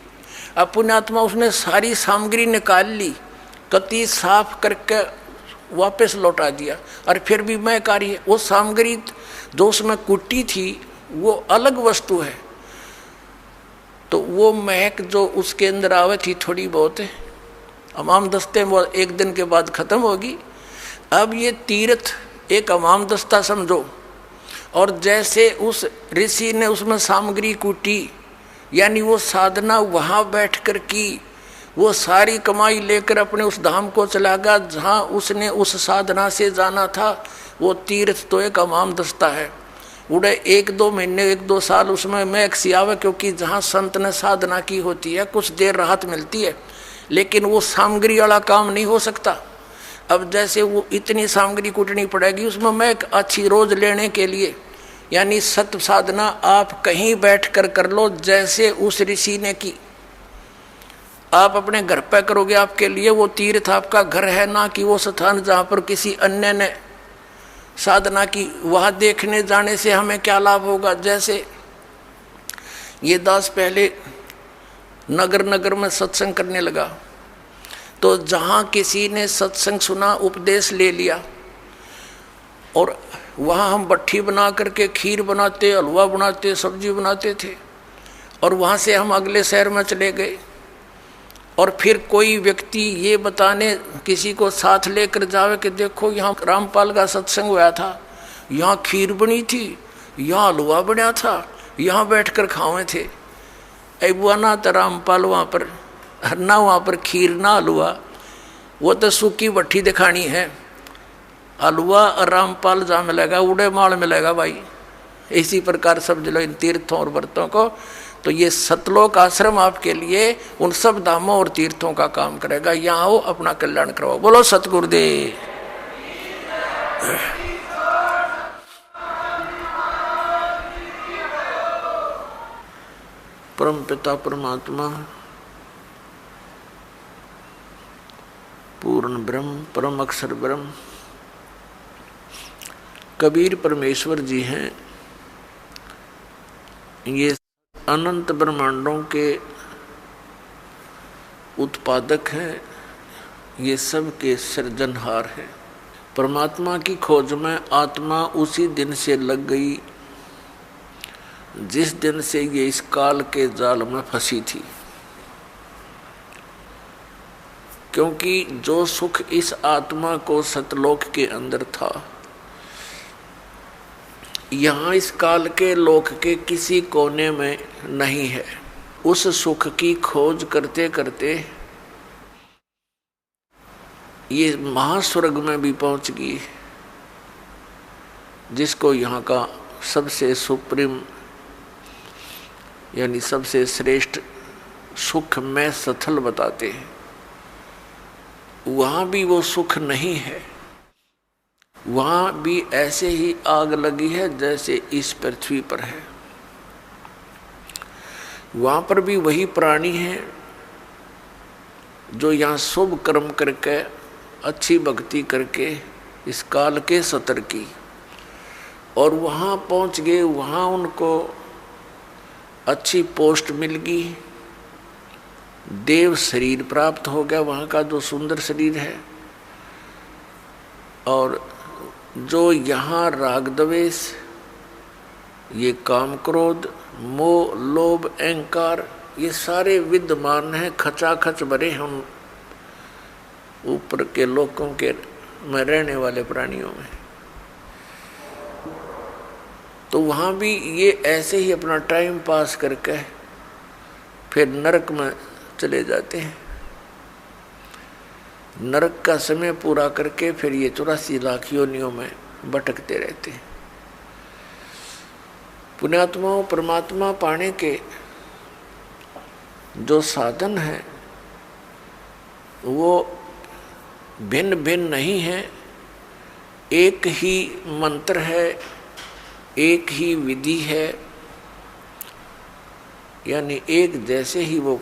अब पुण्यात्मा उसने सारी सामग्री निकाल ली, कति साफ करके वापस लौटा दिया, और फिर भी महक आ रही है। वो सामग्री जो उसमें कुटी थी वो अलग वस्तु है, तो वो महक जो उसके अंदर आवे थी थोड़ी बहुत हमाम दस्ते में, वो 1 दिन के बाद खत्म होगी। अब ये तीर्थ एक हमाम दस्ता समझो, और जैसे उस ऋषि ने उसमें सामग्री कूटी, यानी वो साधना वहाँ बैठकर की, वो सारी कमाई लेकर अपने उस धाम को चला गया जहाँ उसने उस साधना से जाना था। वो तीर्थ तो एक हमाम दस्ता है, उड़े 1-2 महीने 1-2 साल उसमें महक सी आवे, क्योंकि जहाँ संत ने साधना की होती है कुछ देर राहत मिलती है, लेकिन वो सामग्री वाला काम नहीं हो सकता। अब जैसे वो इतनी सामग्री कूटनी पड़ेगी उसमें महक अच्छी रोज लेने के लिए, यानी सत्य साधना आप कहीं बैठकर कर लो जैसे उस ऋषि ने की। आप अपने घर पे करोगे, आपके लिए वो तीर्थ आपका घर है, ना कि वो स्थान जहाँ पर किसी अन्य ने साधना की। वहाँ देखने जाने से हमें क्या लाभ होगा? जैसे ये दास पहले नगर नगर में सत्संग करने लगा, तो जहाँ किसी ने सत्संग सुना, उपदेश ले लिया, और वहाँ हम भट्ठी बना करके खीर बनाते, हलवा बनाते, सब्जी बनाते थे, और वहाँ से हम अगले शहर में चले गए, और फिर कोई व्यक्ति ये बताने किसी को साथ लेकर जावे कि देखो यहाँ रामपाल का सत्संग हुआ था, यहाँ खीर बनी थी, यहाँ हलवा बना था, यहाँ बैठकर खावे थे। बुआ ना तो रामपाल वहाँ पर ना, वहाँ पर खीर ना हलवा, वो तो सूखी भट्ठी दिखानी है। हलवा और रामपाल जहाँ मिलेगा उड़े माल मिलेगा भाई। इसी प्रकार समझ लो इन तीर्थों और व्रतों को। तो ये सतलोक आश्रम आपके लिए उन सब धामों और तीर्थों का काम करेगा। यहाँ आओ, अपना कल्याण करवाओ। बोलो सतगुरुदेव। परम पिता परमात्मा पूर्ण ब्रह्म परम अक्षर ब्रह्म कबीर परमेश्वर जी हैं। ये अनंत ब्रह्मांडों के उत्पादक हैं, ये सब के सृजनहार हैं। परमात्मा की खोज में आत्मा उसी दिन से लग गई जिस दिन से ये इस काल के जाल में फंसी थी। क्योंकि जो सुख इस आत्मा को सतलोक के अंदर था, यहाँ इस काल के लोक के किसी कोने में नहीं है। उस सुख की खोज करते करते ये महास्वर्ग में भी पहुंच गई, जिसको यहाँ का सबसे सुप्रीम यानी सबसे श्रेष्ठ सुख में स्थल बताते हैं। वहाँ भी वो सुख नहीं है, वहाँ भी ऐसे ही आग लगी है जैसे इस पृथ्वी पर है। वहाँ पर भी वही प्राणी हैं जो यहाँ शुभ कर्म करके अच्छी भक्ति करके इस काल के सतर की, और वहाँ पहुँच गए। वहाँ उनको अच्छी पोस्ट मिल गई, देव शरीर प्राप्त हो गया, वहाँ का जो सुंदर शरीर है। और जो यहाँ राग द्वेष, ये काम क्रोध मोह लोभ अहंकार, ये सारे विद्यमान हैं, खचाखच भरे हम ऊपर के लोकों के में रहने वाले प्राणियों में। तो वहाँ भी ये ऐसे ही अपना टाइम पास करके फिर नरक में चले जाते हैं। नरक का समय पूरा करके फिर ये 84 लाख योनियों में भटकते रहते हैं। पुण्यात्माओं, परमात्मा पाने के जो साधन हैं वो भिन्न भिन्न नहीं है। एक ही मंत्र है, एक ही विधि है, यानी एक जैसे ही वो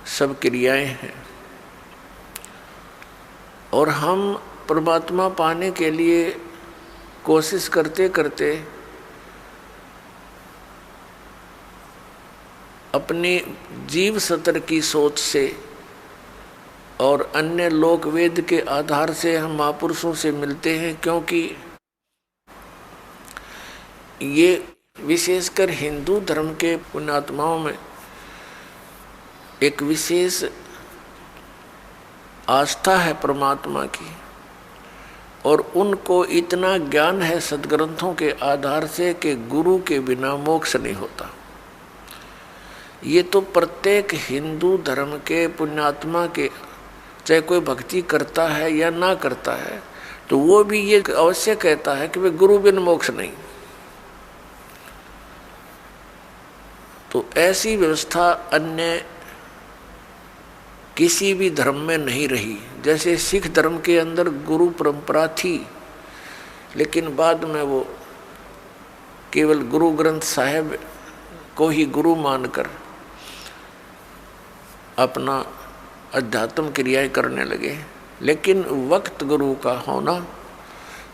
सब क्रियाएं हैं। और हम परमात्मा पाने के लिए कोशिश करते करते अपने जीव सतर की सोच से और अन्य लोक वेद के आधार से हम महापुरुषों से मिलते हैं, क्योंकि ये विशेषकर हिंदू धर्म के पुण्यात्माओं में एक विशेष आस्था है परमात्मा की, और उनको इतना ज्ञान है सद्ग्रंथों के आधार से कि गुरु के बिना मोक्ष नहीं होता। ये तो प्रत्येक हिंदू धर्म के पुण्यात्मा के, चाहे कोई भक्ति करता है या ना करता है, तो वो भी ये अवश्य कहता है कि वे गुरु बिन मोक्ष नहीं। तो ऐसी व्यवस्था अन्य किसी भी धर्म में नहीं रही। जैसे सिख धर्म के अंदर गुरु परंपरा थी, लेकिन बाद में वो केवल गुरु ग्रंथ साहिब को ही गुरु मानकर अपना अध्यात्म क्रियाएं करने लगे। लेकिन वक्त गुरु का होना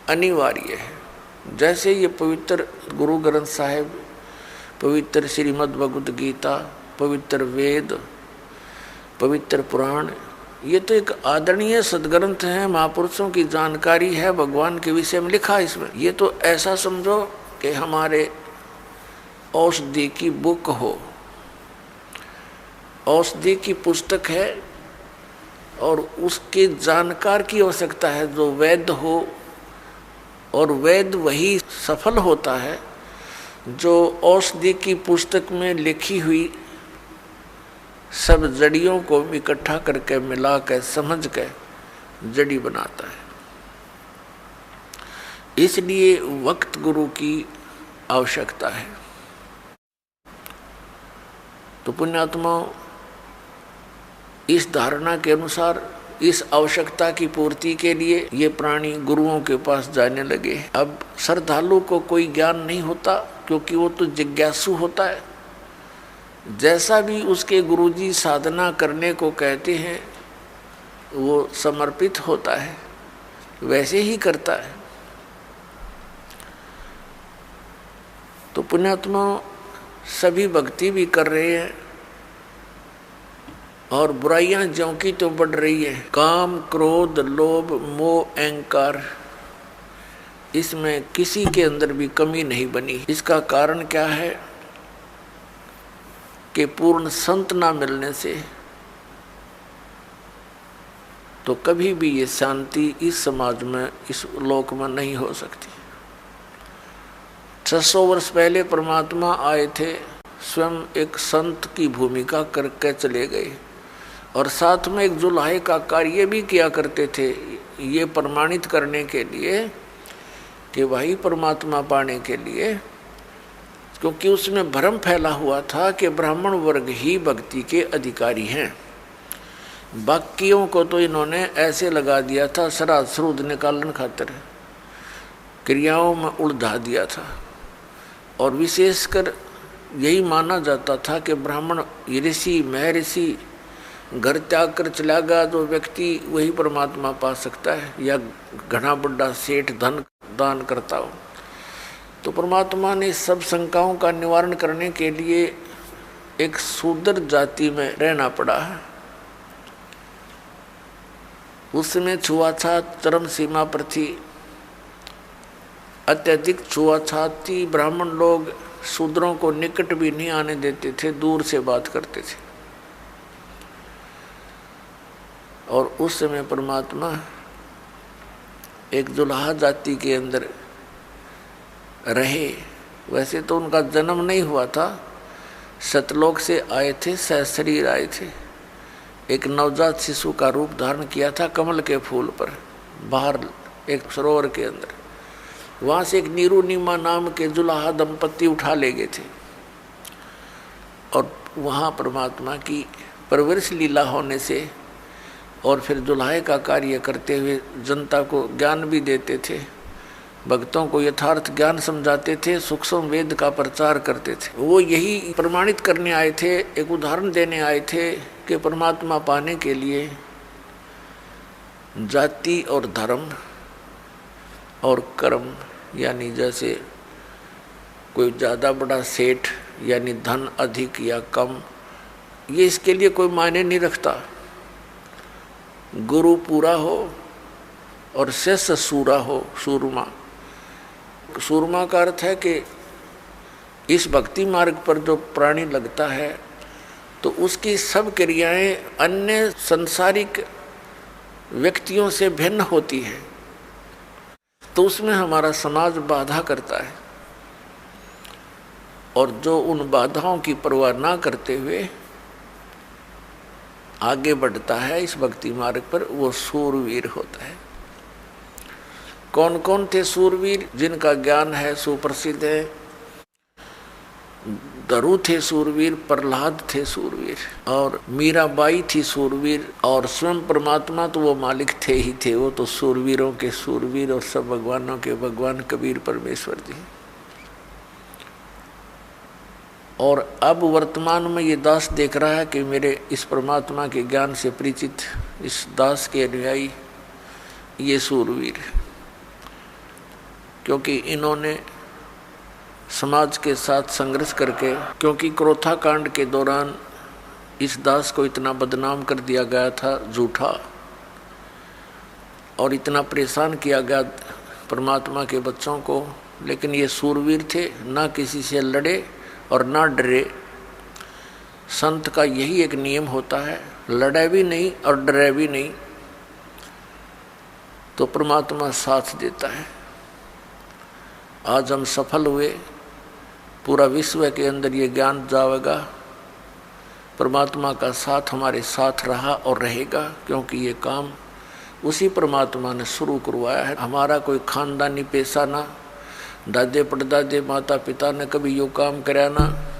अनिवार्य है। जैसे ये पवित्र गुरु ग्रंथ साहिब, पवित्र श्रीमद् भगवद गीता, पवित्र वेद, पवित्र पुराण, ये तो एक आदरणीय सद्ग्रंथ है, महापुरुषों की जानकारी है, भगवान के विषय में लिखा है इसमें। ये तो ऐसा समझो कि हमारे औषधि की बुक हो। औषधि की पुस्तक है और उसके जानकार की आवश्यकता है जो वैद्य हो, और वैद्य वही सफल होता है जो औषधि की पुस्तक में लिखी हुई सब जड़ियों को इकट्ठा करके मिला कर समझ के जड़ी बनाता है। इसलिए वक्त गुरु की आवश्यकता है। तो पुण्यात्माओं, इस धारणा के अनुसार इस आवश्यकता की पूर्ति के लिए ये प्राणी गुरुओं के पास जाने लगे। अब श्रद्धालु को कोई ज्ञान नहीं होता क्योंकि वो तो जिज्ञासु होता है। जैसा भी उसके गुरुजी साधना करने को कहते हैं वो समर्पित होता है, वैसे ही करता है। तो पुण्यात्माओं, सभी भक्ति भी कर रहे हैं और बुराइयां ज्यों की तो बढ़ रही है। काम, क्रोध, लोभ, मोह, अहंकार, इसमें किसी के अंदर भी कमी नहीं बनी। इसका कारण क्या है कि पूर्ण संत ना मिलने से तो कभी भी ये शांति इस समाज में, इस लोक में नहीं हो सकती। 600 वर्ष पहले परमात्मा आए थे, स्वयं एक संत की भूमिका करके चले गए और साथ में एक जुल्हे का कार्य भी किया करते थे, ये प्रमाणित करने के लिए कि वही परमात्मा पाने के लिए, क्योंकि उसमें भ्रम फैला हुआ था कि ब्राह्मण वर्ग ही भक्ति के अधिकारी हैं। बाकियों को तो इन्होंने ऐसे लगा दिया था, श्राद्ध श्रुद्ध निकालन खातिर क्रियाओं में उलझा दिया था। और विशेषकर यही माना जाता था कि ब्राह्मण ऋषि, महर्षि घर त्याग कर चला गया जो व्यक्ति वही परमात्मा पा सकता है, या घना बड़ा सेठ धन दान करता हो। तो परमात्मा ने सब शंकाओं का निवारण करने के लिए एक शूद्र जाति में रहना पड़ा है। उसमें छुआछात चरम सीमा पर थी, अत्यधिक छुआछात थी। ब्राह्मण लोग शूद्रों को निकट भी नहीं आने देते थे, दूर से बात करते थे। और उस समय परमात्मा एक जुल्हा जाति के अंदर रहे। वैसे तो उनका जन्म नहीं हुआ था, सतलोक से आए थे, सहशरीर आए थे। एक नवजात शिशु का रूप धारण किया था कमल के फूल पर, बाहर एक सरोवर के अंदर। वहाँ से एक नीरू नीमा नाम के जुल्हा दंपत्ति उठा ले गए थे और वहाँ परमात्मा की परवरिश लीला होने से और फिर जुल्हे का कार्य करते हुए जनता को ज्ञान भी देते थे, भक्तों को यथार्थ ज्ञान समझाते थे, सूक्ष्म वेद का प्रचार करते थे। वो यही प्रमाणित करने आए थे, एक उदाहरण देने आए थे कि परमात्मा पाने के लिए जाति और धर्म और कर्म, यानी जैसे कोई ज़्यादा बड़ा सेठ यानी धन अधिक या कम, ये इसके लिए कोई मायने नहीं रखता। गुरु पूरा हो और शिष्य सूरा हो, सूरमा। सूरमा का अर्थ है कि इस भक्ति मार्ग पर जो प्राणी लगता है तो उसकी सब क्रियाएं अन्य संसारिक व्यक्तियों से भिन्न होती हैं, तो उसमें हमारा समाज बाधा करता है। और जो उन बाधाओं की परवाह ना करते हुए आगे बढ़ता है इस भक्ति मार्ग पर, वो सूरवीर होता है। कौन कौन थे सूरवीर जिनका ज्ञान है, सुप्रसिद्ध है। दरु थे सूरवीर, प्रहलाद थे सूरवीर, और मीराबाई थी सूरवीर, और स्वयं परमात्मा तो वो मालिक थे ही थे। वो तो सूरवीरों के सूरवीर और सब भगवानों के भगवान कबीर परमेश्वर जी। और अब वर्तमान में ये दास देख रहा है कि मेरे इस परमात्मा के ज्ञान से परिचित इस दास के अनुयायी ये सूरवीर, क्योंकि इन्होंने समाज के साथ संघर्ष करके, क्योंकि क्रोथा कांड के दौरान इस दास को इतना बदनाम कर दिया गया था झूठा, और इतना परेशान किया गया परमात्मा के बच्चों को, लेकिन ये सूरवीर थे, ना किसी से लड़े और ना डरे। संत का यही एक नियम होता है, लड़े भी नहीं और डरे भी नहीं, तो परमात्मा साथ देता है। आज हम सफल हुए, पूरा विश्व के अंदर ये ज्ञान जाएगा, परमात्मा का साथ हमारे साथ रहा और रहेगा, क्योंकि ये काम उसी परमात्मा ने शुरू करवाया है। हमारा कोई खानदानी पेशा ना, दादे परदादे माता पिता ने कभी यो काम कराया ना,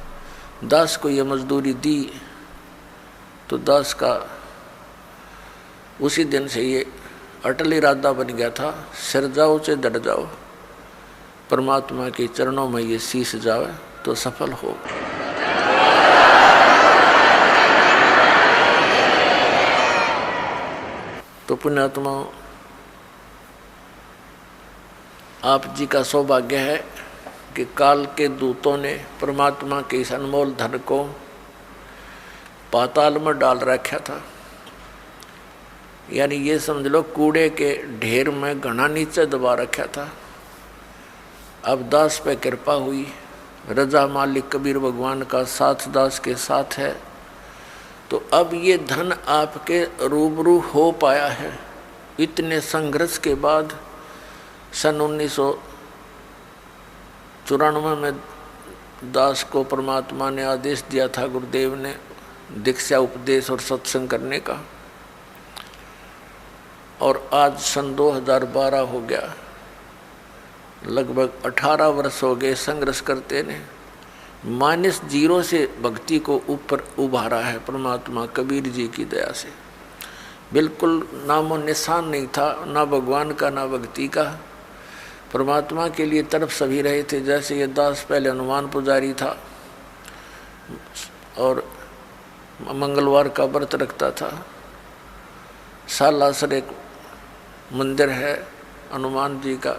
दास को ये मजदूरी दी तो दास का उसी दिन से ये अटल इरादा बन गया था, सिर जाओ से डट जाओ, परमात्मा के चरणों में ये शीश जावे तो सफल हो। तो पुण्यात्माओं, आप जी का सौभाग्य है कि काल के दूतों ने परमात्मा के इस अनमोल धन को पाताल में डाल रखा था। यानी ये समझ लो कूड़े के ढेर में घना नीचे दबा रखा था। अब दास पे कृपा हुई, रजा मालिक कबीर भगवान का साथ दास के साथ है, तो अब ये धन आपके रूबरू हो पाया है। इतने संघर्ष के बाद सन 1994 में दास को परमात्मा ने आदेश दिया था, गुरुदेव ने, दीक्षा उपदेश और सत्संग करने का। और आज सन 2012 हो गया, लगभग 18 वर्ष हो गए संघर्ष करते ने। -0 से भक्ति को ऊपर उभारा है परमात्मा कबीर जी की दया से। बिल्कुल नामो निशान नहीं था, ना भगवान का ना भक्ति का। परमात्मा के लिए तरफ सभी रहे थे। जैसे ये दास पहले हनुमान पुजारी था और मंगलवार का व्रत रखता था। सालासर एक मंदिर है हनुमान जी का,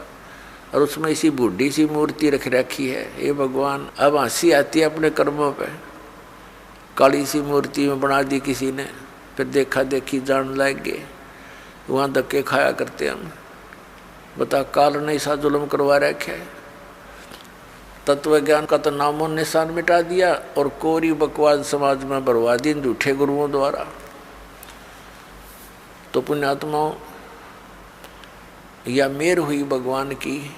और उसमें इसी बूढ़ी सी मूर्ति रख रखी है। ये भगवान, अब हंसी आती है अपने कर्मों पे। काली सी मूर्ति में बना दी किसी ने, फिर देखा देखी जान लग गए, वहाँ धक्के खाया करते हम। बता, काल ने ऐसा जुल्म करवा रखे है। तत्व ज्ञान का तो नामो निशान मिटा दिया और कोरी बकवाद समाज में बरवा दी झूठे गुरुओं द्वारा। तो पुण्यात्माओं, या मेर हुई भगवान की।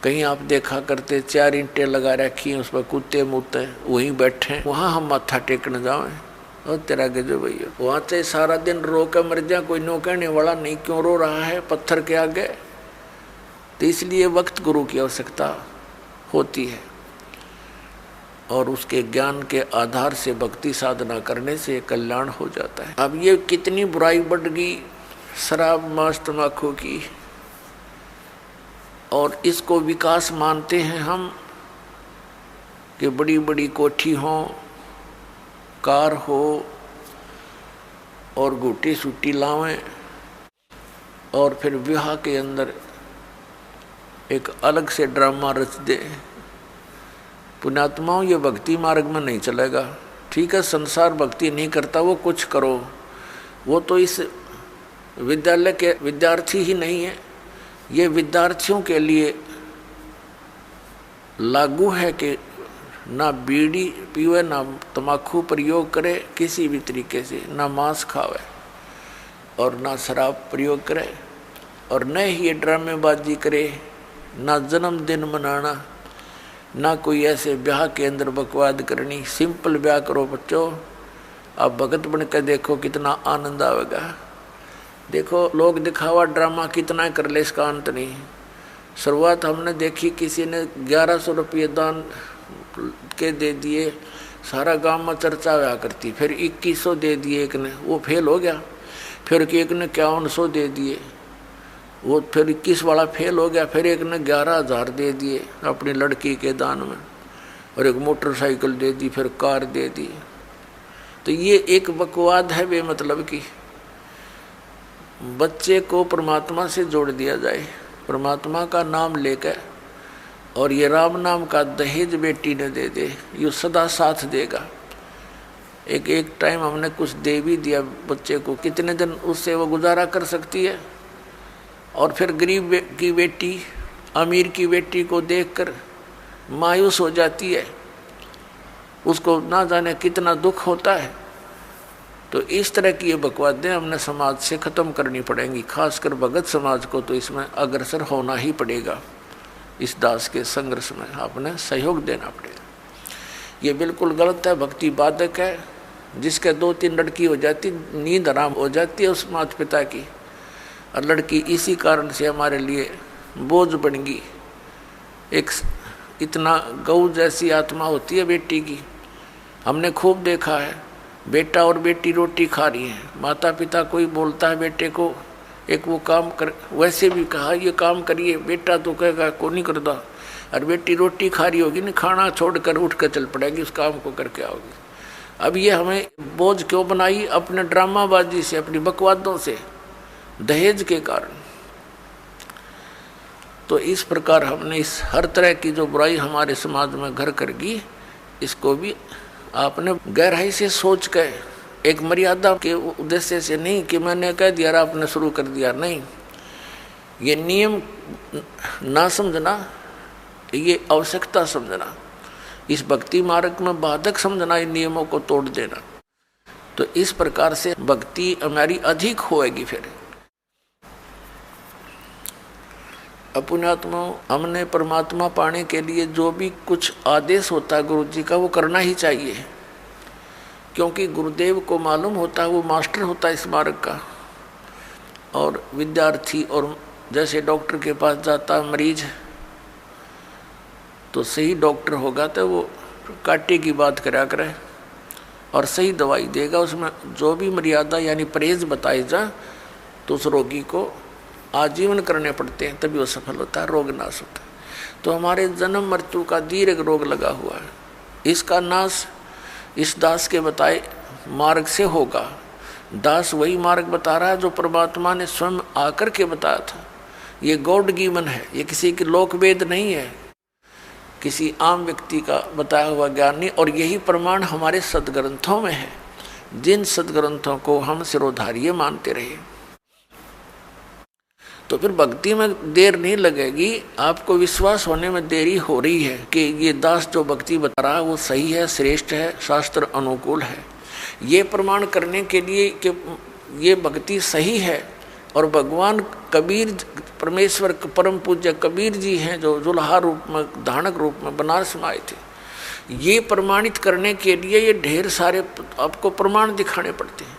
कहीं आप देखा करते 4 ईंटें लगा रखी हैं, उस पर कुत्ते मुत्ते वहीं बैठे, वहाँ हम माथा टेकने जाएं और तेरा गजब भैया, वहाँ से सारा दिन रो कर मर जाए, कोई नो कहने वाला नहीं क्यों रो रहा है पत्थर के आगे। तो इसलिए वक्त गुरु की आवश्यकता होती है, और उसके ज्ञान के आधार से भक्ति साधना करने से कल्याण हो जाता है। अब ये कितनी बुराई बढ़ गई शराब मांस तम्बाकू की, और इसको विकास मानते हैं हम कि बड़ी बड़ी कोठी हो, कार हो और गुटी सूटी लावें, और फिर विवाह के अंदर एक अलग से ड्रामा रच दे। पुण्यात्माओं, ये भक्ति मार्ग में नहीं चलेगा। ठीक है, संसार भक्ति नहीं करता, वो कुछ करो, वो तो इस विद्यालय के विद्यार्थी ही नहीं है। ये विद्यार्थियों के लिए लागू है कि ना बीड़ी पीवे, ना तम्बाकू प्रयोग करे किसी भी तरीके से, ना मांस खावे और ना शराब प्रयोग करे, और न ही ये ड्रामेबाजी करे, ना जन्मदिन मनाना, ना कोई ऐसे ब्याह के अंदर बकवाद करनी। सिंपल ब्याह करो बच्चों। आप भगत बन के देखो कितना आनंद आएगा। देखो, लोग दिखावा ड्रामा कितना कर ले, इसका अंत नहीं। शुरुआत हमने देखी, किसी ने 1100 रुपये दान के दे दिए, सारा गांव में चर्चा हुआ करती। फिर 2100 दे दिए एक ने, वो फेल हो गया। फिर एक ने 5100 दे दिए, वो फिर 21 वाला फेल हो गया। फिर एक ने 11,000 दे दिए अपनी लड़की के दान में, और एक मोटरसाइकिल दे दी, फिर कार दे दी। तो ये एक बकवाद है बेमतलब की। बच्चे को परमात्मा से जोड़ दिया जाए, परमात्मा का नाम लेकर, और ये राम नाम का दहेज बेटी ने दे दे, ये सदा साथ देगा। एक टाइम हमने कुछ दे भी दिया बच्चे को, कितने दिन उससे वो गुजारा कर सकती है। और फिर गरीब की बेटी अमीर की बेटी को देखकर मायूस हो जाती है। उसको ना जाने कितना दुख होता है। तो इस तरह की ये बकवादें हमने समाज से ख़त्म करनी पड़ेंगी, खासकर भगत समाज को तो इसमें अग्रसर होना ही पड़ेगा। इस दास के संघर्ष में आपने सहयोग देना पड़ेगा। ये बिल्कुल गलत है, भक्ति बाधक है। जिसके 2-3 लड़की हो जाती, नींद आराम हो जाती है उस माता पिता की, और लड़की इसी कारण से हमारे लिए बोझ बन गई। एक इतना गौ जैसी आत्मा होती है बेटी की। हमने खूब देखा है, बेटा और बेटी रोटी खा रही है, माता पिता कोई बोलता है बेटे को एक वो काम कर, वैसे भी कहा ये काम करिए, बेटा तो कहेगा को नहीं करता, और बेटी रोटी खा रही होगी ना, खाना छोड़कर उठ कर चल पड़ेगी, उस काम को करके आओगी। अब ये हमें बोझ क्यों बनाई? अपने ड्रामाबाजी से, अपनी बकवादों से, दहेज के कारण। तो इस प्रकार हमने इस हर तरह की जो बुराई हमारे समाज में घर कर गई, इसको भी आपने गहराई से सोच कर, एक मर्यादा के उद्देश्य से नहीं कि मैंने कह दिया आपने शुरू कर दिया, नहीं। ये नियम ना समझना, ये आवश्यकता समझना, इस भक्ति मार्ग में बाधक समझना, इन नियमों को तोड़ देना। तो इस प्रकार से भक्ति हमारी अधिक होएगी। फिर पुण्यात्मा, हमने परमात्मा पाने के लिए जो भी कुछ आदेश होता है गुरु जी का, वो करना ही चाहिए, क्योंकि गुरुदेव को मालूम होता है, वो मास्टर होता है इस मार्ग का। और विद्यार्थी, और जैसे डॉक्टर के पास जाता है मरीज, तो सही डॉक्टर होगा तो वो कांटे की बात करा करे और सही दवाई देगा। उसमें जो भी मर्यादा यानी परहेज बताई जा, तो उस रोगी को आजीवन करने पड़ते हैं, तभी वो सफल होता है, रोग नाश होता है। तो हमारे जन्म मृत्यु का दीर्घ रोग लगा हुआ है, इसका नाश इस दास के बताए मार्ग से होगा। दास वही मार्ग बता रहा है जो परमात्मा ने स्वयं आकर के बताया था। ये गॉड गिवन है, ये किसी की लोक वेद नहीं है, किसी आम व्यक्ति का बताया हुआ ज्ञान नहीं। और यही प्रमाण हमारे सदग्रंथों में है, जिन सदग्रंथों को हम सिरोधार्य मानते रहे। तो फिर भक्ति में देर नहीं लगेगी, आपको विश्वास होने में देरी हो रही है कि ये दास जो भक्ति बता रहा है वो सही है, श्रेष्ठ है, शास्त्र अनुकूल है। ये प्रमाण करने के लिए कि ये भक्ति सही है, और भगवान कबीर, परमेश्वर परम पूज्य कबीर जी हैं जो जुल्हा रूप में, धानक रूप में बनारस में आए थे, ये प्रमाणित करने के लिए ये ढेर सारे आपको प्रमाण दिखाने पड़ते हैं।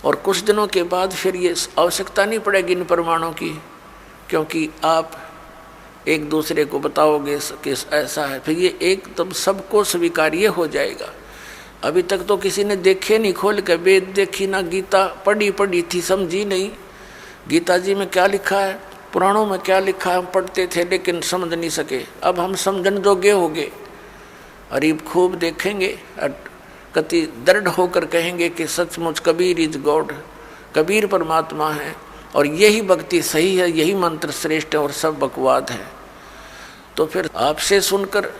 और कुछ दिनों के बाद फिर ये आवश्यकता नहीं पड़ेगी इन प्रमाणों की, क्योंकि आप एक दूसरे को बताओगे कि ऐसा है, फिर ये एकदम सबको स्वीकार्य हो जाएगा। अभी तक तो किसी ने देखे नहीं, खोल के वेद देखी ना, गीता पढ़ी थी, समझी नहीं। गीता जी में क्या लिखा है, पुराणों में क्या लिखा है, हम पढ़ते थे लेकिन समझ नहीं सके। अब हम समझन जोगे हो गए, अरे खूब देखेंगे, कति दृढ़ होकर कहेंगे कि सचमुच कबीर इज गॉड, कबीर परमात्मा है, और यही भक्ति सही है, यही मंत्र श्रेष्ठ है, और सब बकवाद है। तो फिर आपसे सुनकर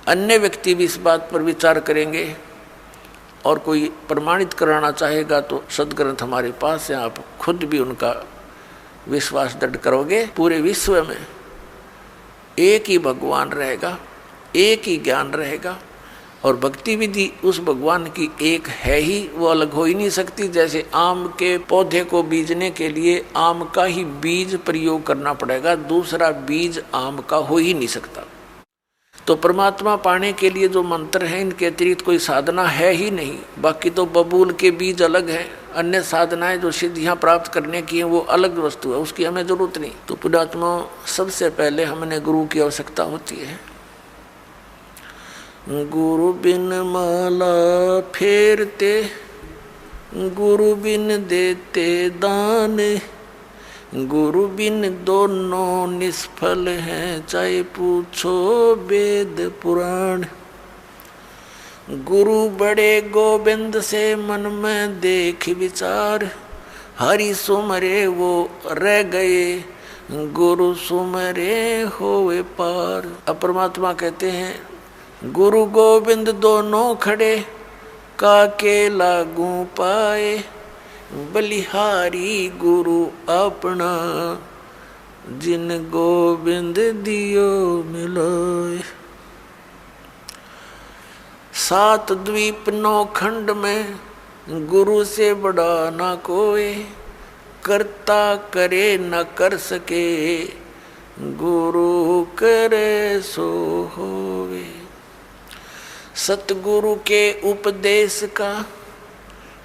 अन्य व्यक्ति भी इस बात पर विचार करेंगे, और कोई प्रमाणित कराना चाहेगा तो सदग्रंथ हमारे पास है, आप खुद भी उनका विश्वास दृढ़ करोगे। पूरे विश्व में एक ही भगवान रहेगा, एक ही ज्ञान रहेगा, और भक्ति विधि उस भगवान की एक है ही, वो अलग हो ही नहीं सकती। जैसे आम के पौधे को बीजने के लिए आम का ही बीज प्रयोग करना पड़ेगा, दूसरा बीज आम का हो ही नहीं सकता। तो परमात्मा पाने के लिए जो मंत्र हैं, इनके अतिरिक्त कोई साधना है ही नहीं। बाकी तो बबूल के बीज अलग हैं, अन्य साधनाएं जो सिद्धियां प्राप्त करने की हैं वो अलग वस्तु है, उसकी हमें जरूरत नहीं। तो पुण्यात्मा, सबसे पहले हमने गुरु की आवश्यकता होती है। गुरु बिन माला फेरते, गुरु बिन देते दान, गुरु बिन दोनों निष्फल हैं, चाहे पूछो वेद पुराण। गुरु बड़े गोविंद से मन में देख विचार, हरि सुमरे वो रह गए, गुरु सुमरे होवे पार। अब परमात्मा कहते हैं गुरु गोविंद दोनों खड़े, काके लागू पाए, बलिहारी गुरु अपना, जिन गोविंद दियो मिलोए। सात द्वीप 9 खंड में गुरु से बड़ा ना कोई, करता करे न कर सके, गुरु करे सो होवे। सतगुरु के उपदेश का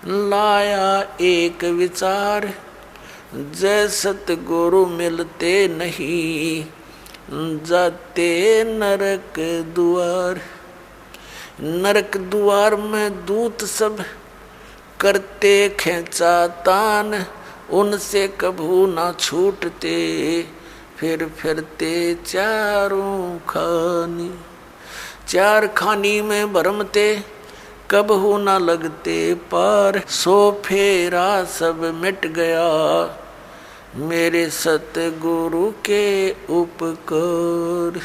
लाया एक विचार, जय सतगुरु मिलते नहीं, जाते नरक द्वार। नरक द्वार में दूत सब करते खेचा तान, उनसे कभू ना छूटते, फिर फिरते चारों खानी। चार खानी में भरमते, कबहू ना लगते पार, सो फेरा सब मिट गया, मेरे सतगुरु के उपकार।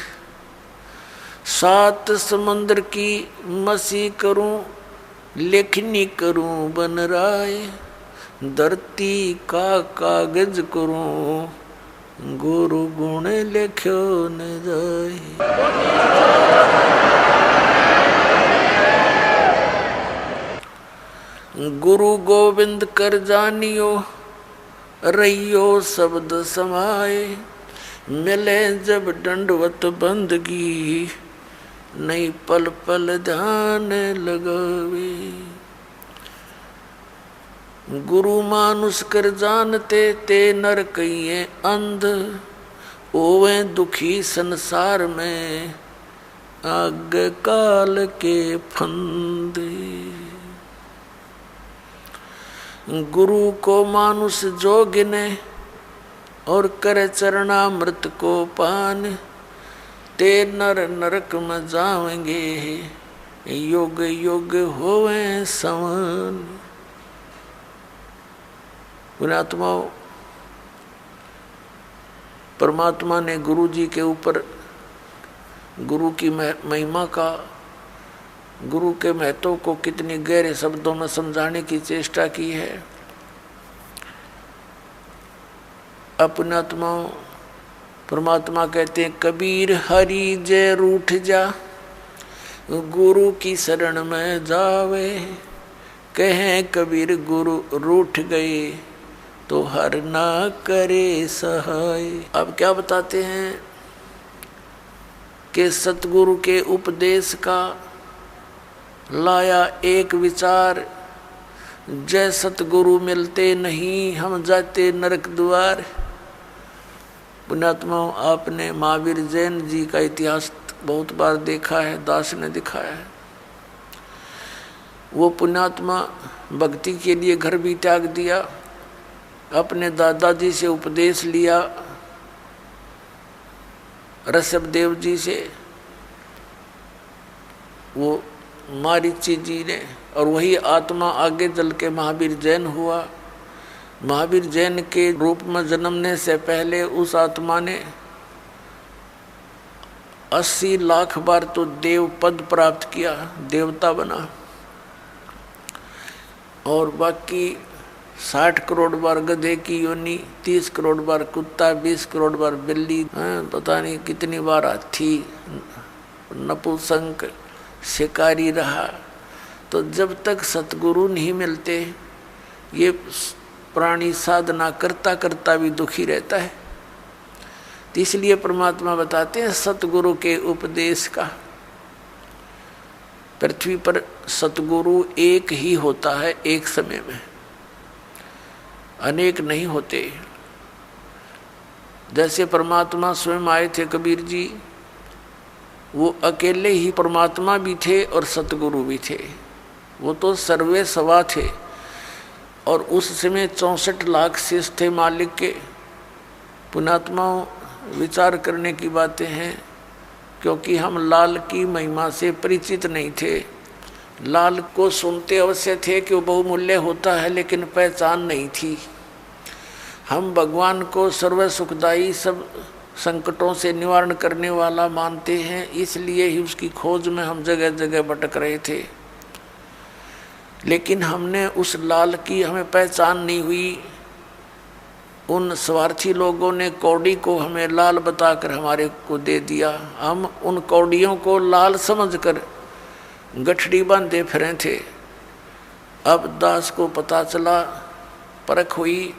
सात समुद्र की मसी करूं, लेखनी करूं बन राय, धरती का कागज करूं, गुरु गुण लिख्यो न जाए। गुरु गोविंद कर जानियो, रहियो शब्द समाए, मिले जब दंडवत बंदगी, नहीं पल पल ध्यान लगावे। गुरु मानुष कर जानते, ते नर कहिए अंध, ओवे दुखी संसार में, आग काल के फंदे। गुरु को मानुष जो गिने, और करे चरणामृत को पान, ते नर नरक में जावेंगे, योग योग होवे समान। पुण्यात्माओं, परमात्मा ने गुरु जी के ऊपर गुरु की महिमा का, गुरु के महत्व को कितनी गहरे शब्दों में समझाने की चेष्टा की है। अपनात्माओं, परमात्मा कहते हैं, कबीर हरि जय रूठ जा, गुरु की शरण में जावे। कहें कबीर गुरु रूठ गए, तो हर ना करे सहाय। अब क्या बताते हैं कि सतगुरु के उपदेश का लाया एक विचार, जय सतगुरु मिलते नहीं, हम जाते नरक द्वार। पुण्यात्माओं, आपने महावीर जैन जी का इतिहास बहुत बार देखा है, दास ने दिखाया है। वो पुण्यात्मा भक्ति के लिए घर भी त्याग दिया, अपने दादाजी से उपदेश लिया, ऋषभदेव जी से, वो मारीची जी ने, और वही आत्मा आगे चल के महावीर जैन हुआ। महावीर जैन के रूप में जन्मने से पहले उस आत्मा ने 80 लाख बार तो देव पद प्राप्त किया, देवता बना, और बाकी 60 करोड़ बार गधे की योनि, 30 करोड़ बार कुत्ता, 20 करोड़ बार बिल्ली, पता नहीं कितनी बार हाथी, नपुंसक, शिकारी रहा। तो जब तक सतगुरु नहीं मिलते, ये प्राणी साधना करता करता भी दुखी रहता है। तो इसलिए परमात्मा बताते हैं सतगुरु के उपदेश का। पृथ्वी पर सतगुरु एक ही होता है एक समय में, अनेक नहीं होते। जैसे परमात्मा स्वयं आए थे कबीर जी, वो अकेले ही परमात्मा भी थे और सतगुरु भी थे। वो तो सर्वे सवा थे, और उस समय 64 लाख शिष्य थे मालिक के। पुण्यात्माओं, विचार करने की बातें हैं, क्योंकि हम लाल की महिमा से परिचित नहीं थे। लाल को सुनते अवश्य थे कि वो बहुमूल्य होता है, लेकिन पहचान नहीं थी। हम भगवान को सर्व सुखदायी, सब संकटों से निवारण करने वाला मानते हैं, इसलिए ही उसकी खोज में हम जगह जगह भटक रहे थे। लेकिन हमने उस लाल की हमें पहचान नहीं हुई। उन स्वार्थी लोगों ने कौड़ी को हमें लाल बताकर हमारे को दे दिया। हम उन कौड़ियों को लाल समझकर गठड़ी बांधे फिरे थे। अब दास को पता चला, परख हुई,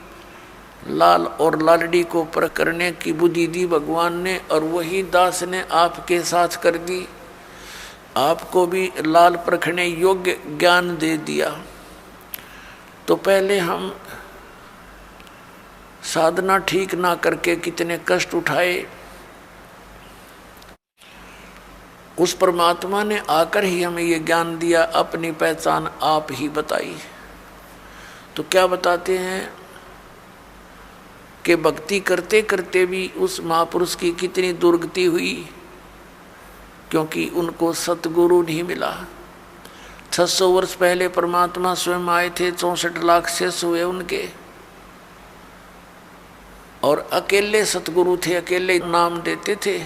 लाल और लालड़ी को परख करने की बुद्धि दी भगवान ने, और वही दास ने आपके साथ कर दी। आपको भी लाल परखने योग्य ज्ञान दे दिया। तो पहले हम साधना ठीक ना करके कितने कष्ट उठाए, उस परमात्मा ने आकर ही हमें ये ज्ञान दिया, अपनी पहचान आप ही बताई। तो क्या बताते हैं कि भक्ति करते करते भी उस महापुरुष की कितनी दुर्गति हुई, क्योंकि उनको सतगुरु नहीं मिला। 600 वर्ष पहले परमात्मा स्वयं आए थे, 64 लाख शिष्य हुए उनके, और अकेले सतगुरु थे, अकेले नाम देते थे।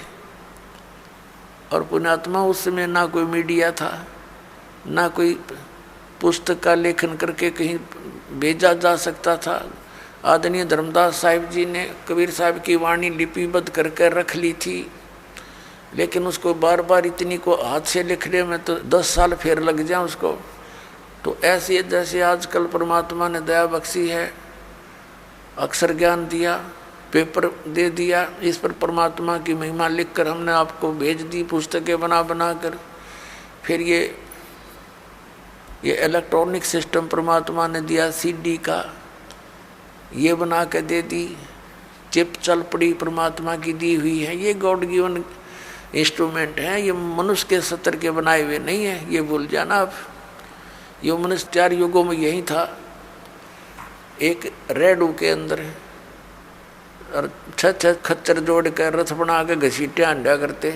और पुण्यात्मा उस समय ना कोई मीडिया था, ना कोई पुस्तक का लेखन करके कहीं भेजा जा सकता था। आदरणीय धर्मदास साहिब जी ने कबीर साहब की वाणी लिपिबद्ध करके रख ली थी, लेकिन उसको बार बार इतनी को हाथ से लिखने में तो 10 साल फिर लग जाए उसको। तो ऐसे जैसे आजकल परमात्मा ने दया बख्शी है, अक्षर ज्ञान दिया, पेपर दे दिया, इस पर परमात्मा की महिमा लिखकर हमने आपको भेज दी, पुस्तकें बना बना कर। फिर ये इलेक्ट्रॉनिक सिस्टम परमात्मा ने दिया, सीडी का ये बना के दे दी, चिप चल पड़ी परमात्मा की दी हुई है। ये गॉड गिवन इंस्ट्रूमेंट हैं, ये मनुष्य के सत्र के बनाए हुए नहीं है, ये भूल जाना आप। ये मनुष्य 4 युगों में यही था, एक रेडू के अंदर और 6 खच्चर जोड़ कर रथ बना के घसीटे अंडा करते,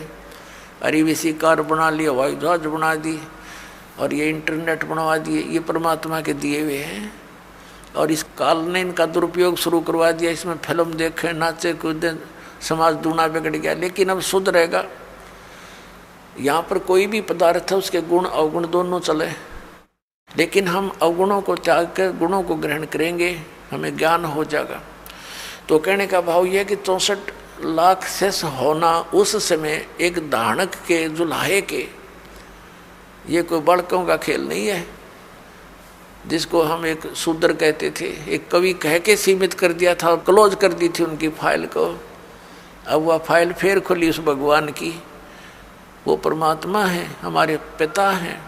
अरीवीसी कार बना ली, हवाई जहाज बना दी, और ये इंटरनेट बनवा दिए। ये परमात्मा के दिए हुए हैं, और इस काल ने इनका दुरुपयोग शुरू करवा दिया। इसमें फिल्म देखे, नाचे कूदे, समाज दूना बिगड़ गया। लेकिन अब शुद्ध रहेगा। यहाँ पर कोई भी पदार्थ है, उसके गुण अवगुण दोनों चले, लेकिन हम अवगुणों को त्याग कर गुणों को ग्रहण करेंगे, हमें ज्ञान हो जाएगा। तो कहने का भाव यह कि 64 लाख शेष होना उस समय एक दानक के, जुल्हे के, ये कोई बड़कों का खेल नहीं है, जिसको हम एक शूद्र कहते थे। एक कवि कह के सीमित कर दिया था और क्लोज कर दी थी उनकी फाइल को। अब वह फाइल फिर खुली उस भगवान की। वो परमात्मा है, हमारे पिता हैं।